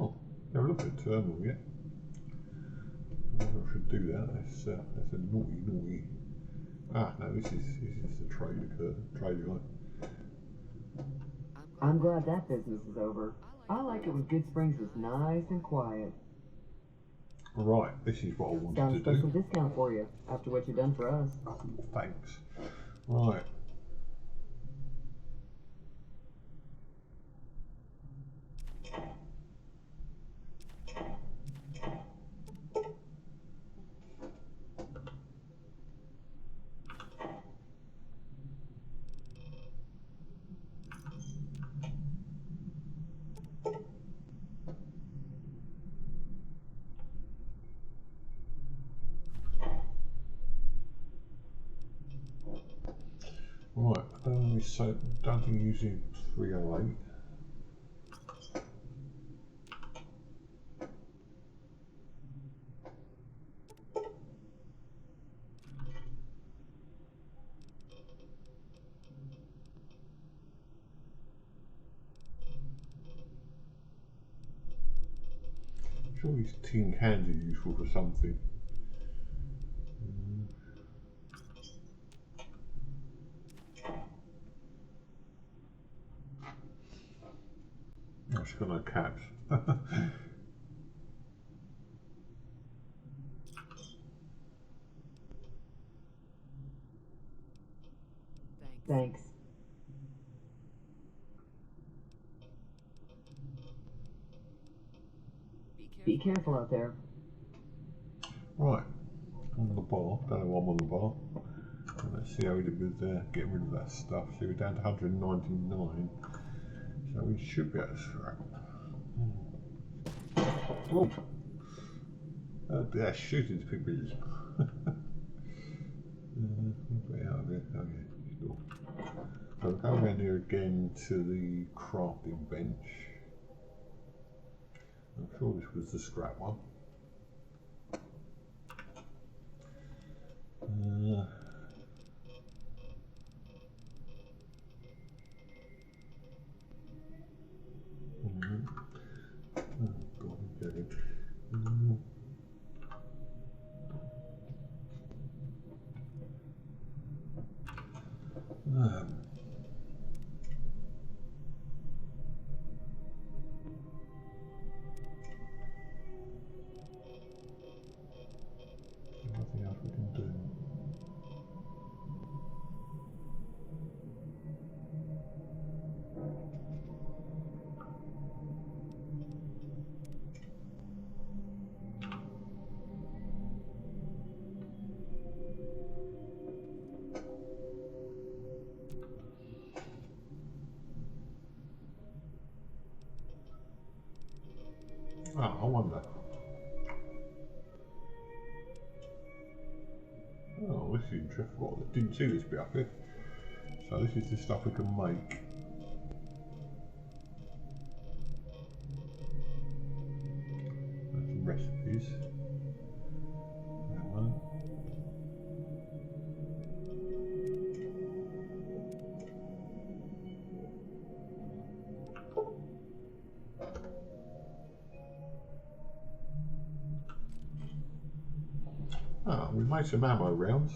Oh, never looked at the terminal yet. I should do that. That's a naughty. Ah, no, this is the trader guy.
I'm glad that business is over. I like it when Good Springs is nice and quiet.
Right, this is what I wanted
Got a
to
special
do.
discount for you after what you've done for us.
Oh, thanks. Right. Right, don't think using 308. Sure, these tin cans are useful for something. Oh, she's got no caps.
Thanks. Be careful out there.
Right, on the bar. Don't know why I'm on the bar. Let's see how we did with getting rid of that stuff. So we're down to 199. So we should be able to scrap. Oh. Yeah, shooting people. Way out of it. Okay, sure. So we'll go around here again to the crafting bench. I'm sure this was the scrap one. Nothing else we can do. I wonder. Oh, this is interesting. Well, I didn't see this bit up here. So this is the stuff we can make. That's some recipes. That one. We made some ammo rounds.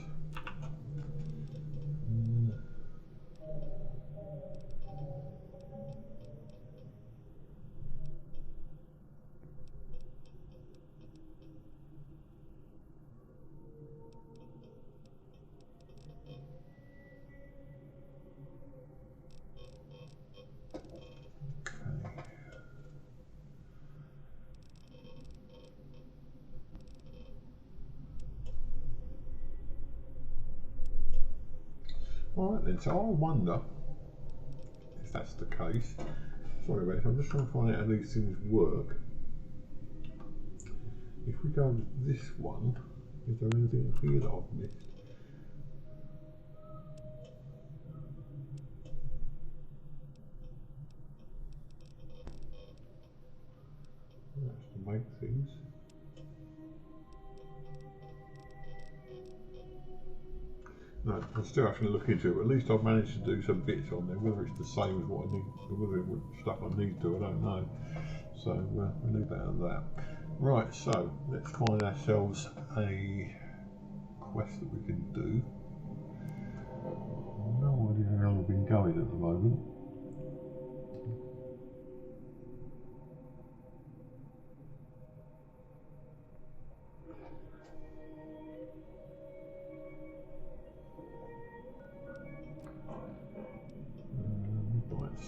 Alright then, so I wonder if that's the case. Sorry about this, I'm just trying to find out how these things work. If we go to this one, is there anything here that I've missed? That's to make things. No, I'm still having to look into it. At least I've managed to do some bits on there. Whether it's the same as what I need, whether it's stuff I need to, I don't know. So we'll leave that at that. Right, so let's find ourselves a quest that we can do. No idea how long we've been going at the moment.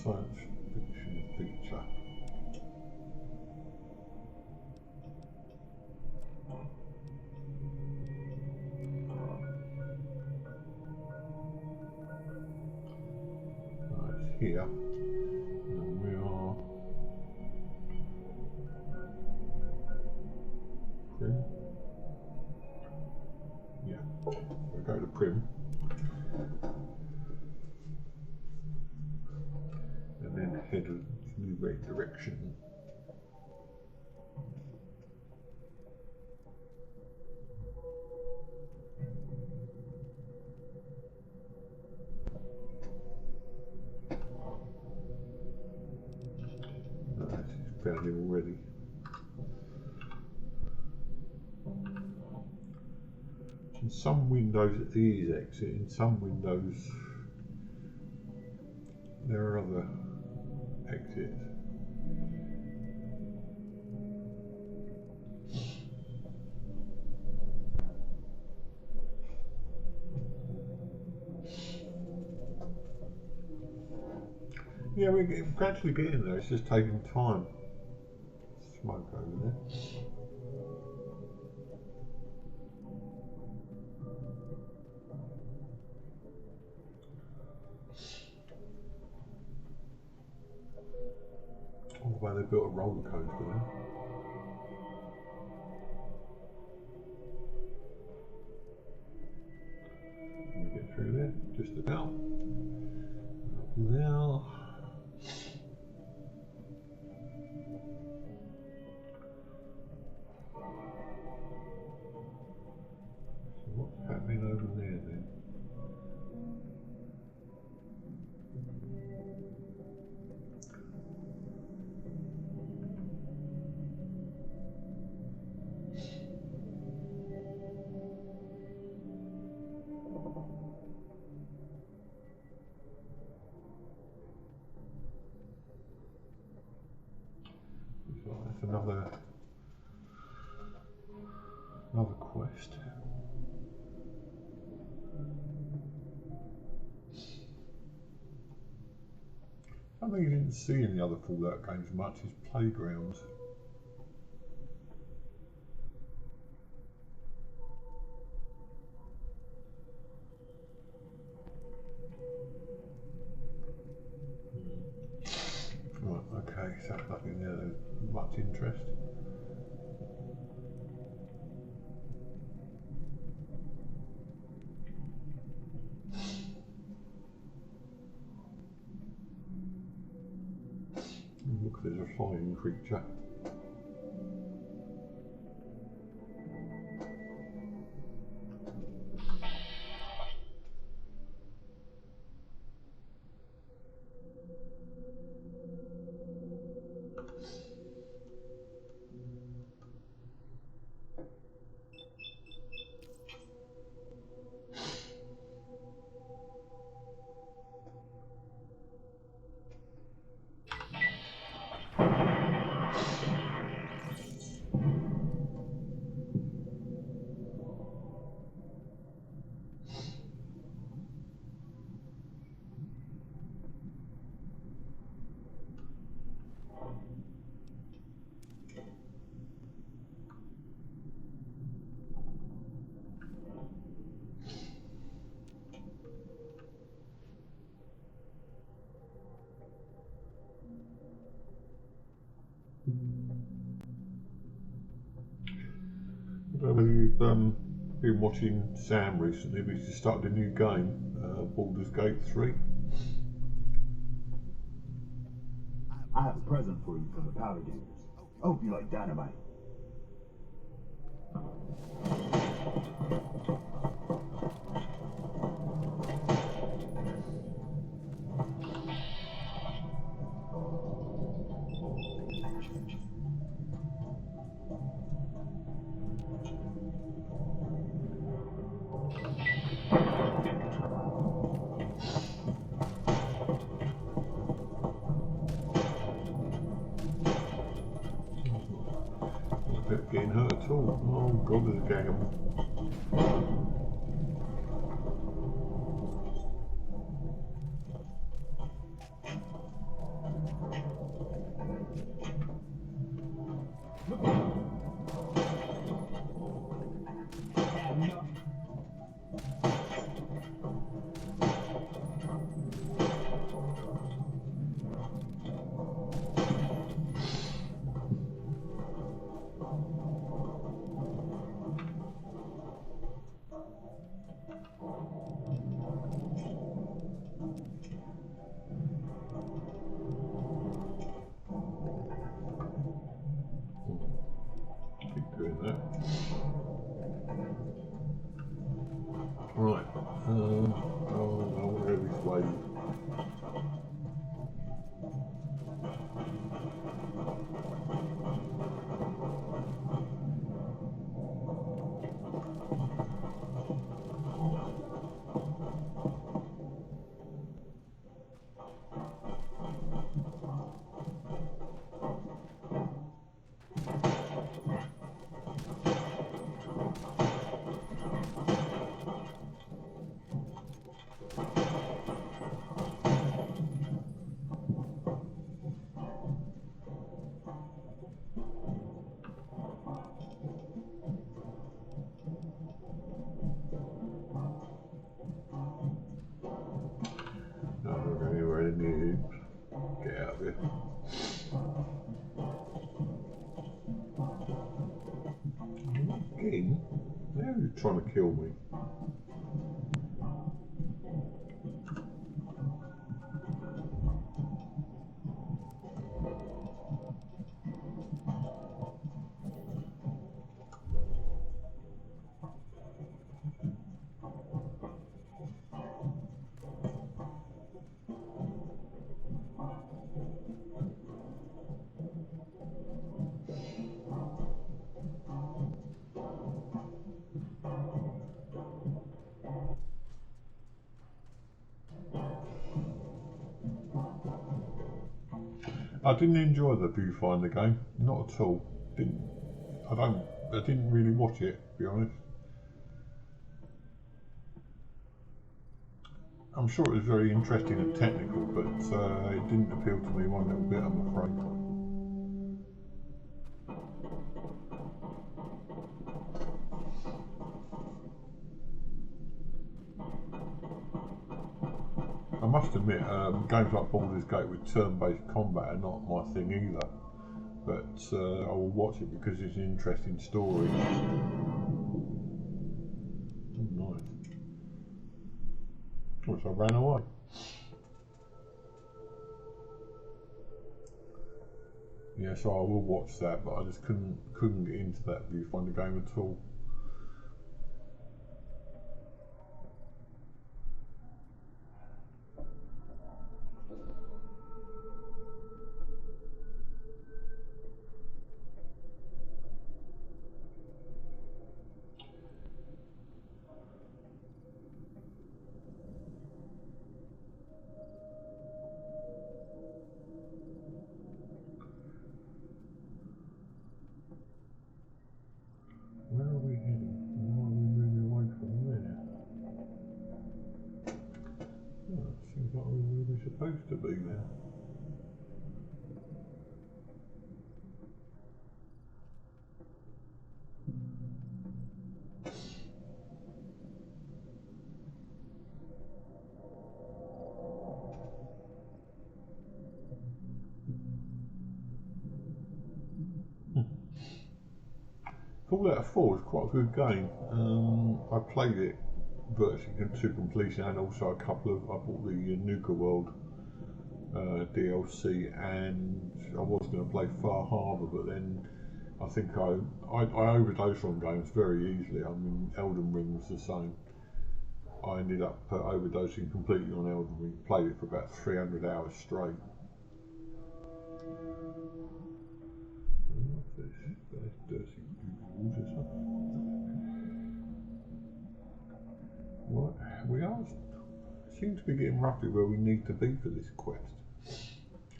Science fiction feature. Right, here, and we are Prim. Yeah, we'll go to Prim. And then head in the right direction. Nice, he's found him already. In some windows it is exit, in some windows there are other exits. Yeah, we're gradually getting there, it's just taking time. Smoke over there. Oh, wow, they built a roller coaster there. through there, just about. Now. So what's happening over there then? That's another quest. Something you didn't see in the other Fallout games much is playgrounds. Right, okay, so nothing there of much interest. Look, there's a flying creature. You've been watching Sam recently, but he's started a new game, Baldur's Gate 3.
I have a present for you from the Powder Gangers. I hope you like dynamite.
Getting hurt at all. Oh god, there's a gang of them. Right, I want to go this way. Get out of here. Again? Now you're trying to kill me. I didn't enjoy the Viewfinder game, not at all. I didn't really watch it, to be honest. I'm sure it was very interesting and technical, but it didn't appeal to me one little bit, I'm afraid. I must admit, games like Baldur's Gate with turn-based combat are not my thing either, but I will watch it because it's an interesting story. Oh, nice. Oh, so I ran away. Yeah, so I will watch that, but I just couldn't get into that Viewfinder game at all. Where are we heading? Why are we moving away from there? Oh, it seems like we're where we're supposed to be there. Fallout 4 is quite a good game. I played it virtually to completion, and also I bought the Nuka World DLC, and I was going to play Far Harbor, but then I think I overdosed on games very easily. I mean, Elden Ring was the same. I ended up overdosing completely on Elden Ring, played it for about 300 hours straight. What's this? There's dirty walls or something. What? We seem to be getting roughly where we need to be for this quest.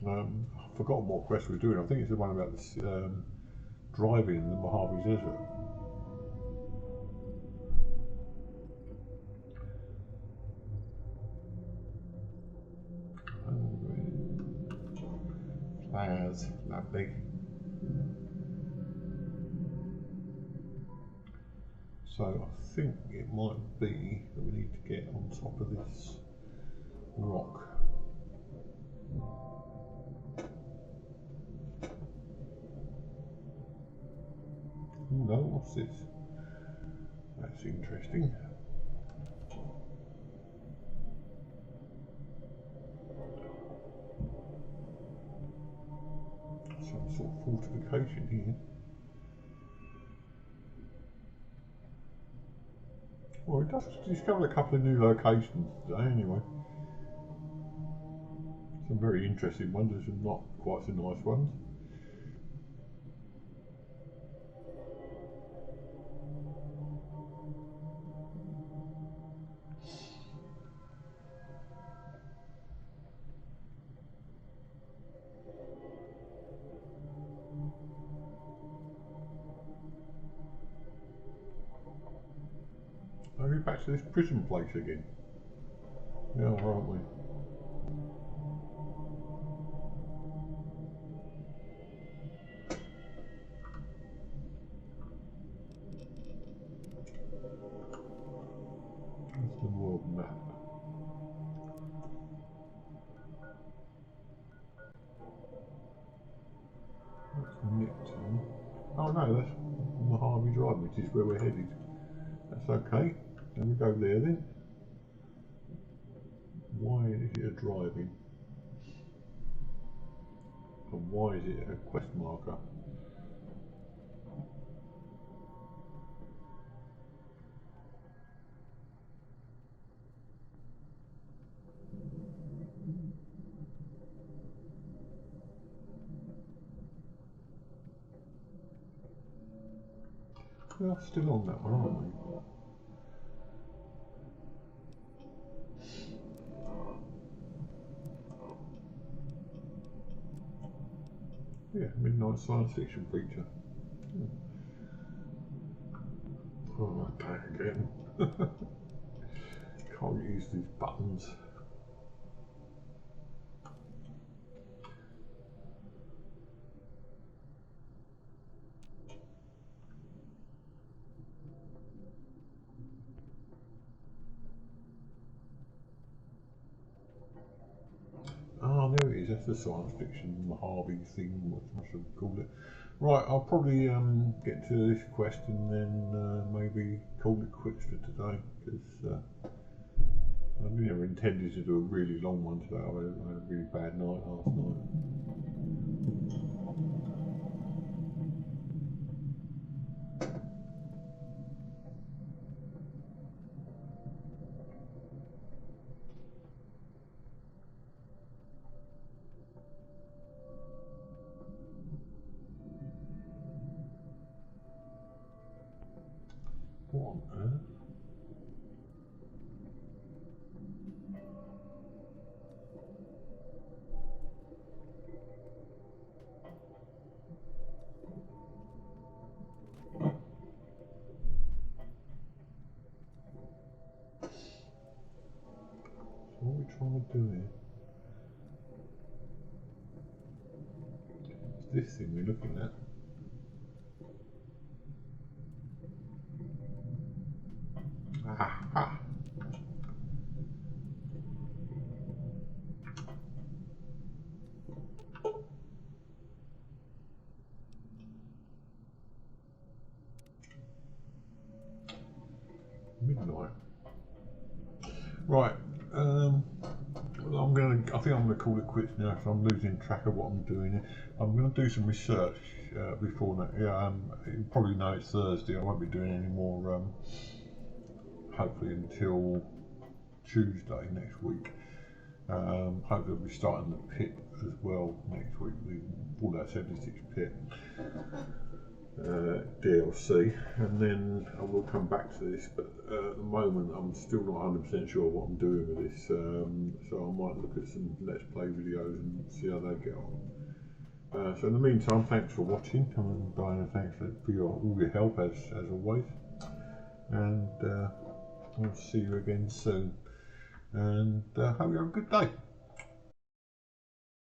I've forgotten what quest we're doing. I think it's the one about this driving in the Mojave Desert. Flowers, lovely. So I think it might be that we need to get on top of this rock. No, what's this? That's interesting. Some sort of fortification here. Well, it does discover a couple of new locations today anyway. Some very interesting ones and some not quite so nice ones. Are we back to this prison place again? Yeah, aren't we? That's the world map. That's Nipton. Oh no, that's Mojave Drive, which is where we're headed. That's okay. Then we go there then. Why is it a driving? And why is it a quest marker? We're still on that one, aren't we? midnight science fiction feature. Oh, back again. Can't use these buttons. Ah, there it is. That's the science fiction Harvey thing, what I should call it. Right, I'll probably get to this quest and then maybe call it quits for today, because I never intended to do a really long one today. I had a really bad night last night. What on earth? What are we trying to do here? It's this thing we're looking at. Aha! Midnight. Right. I think I'm gonna call it quits now, so I'm losing track of what I'm doing here. I'm gonna do some research before that. Yeah, you probably know it's Thursday. I won't be doing any more. Hopefully until Tuesday next week. Hopefully we'll be starting the pit as well next week, the Fallout 76 pit DLC, and then I will come back to this, but at the moment I'm still not 100% sure what I'm doing with this, so I might look at some Let's Play videos and see how they get on. So in the meantime, thanks for watching, and Diana, thanks for all your help as always, and I'll see you again soon, and hope you have a good day.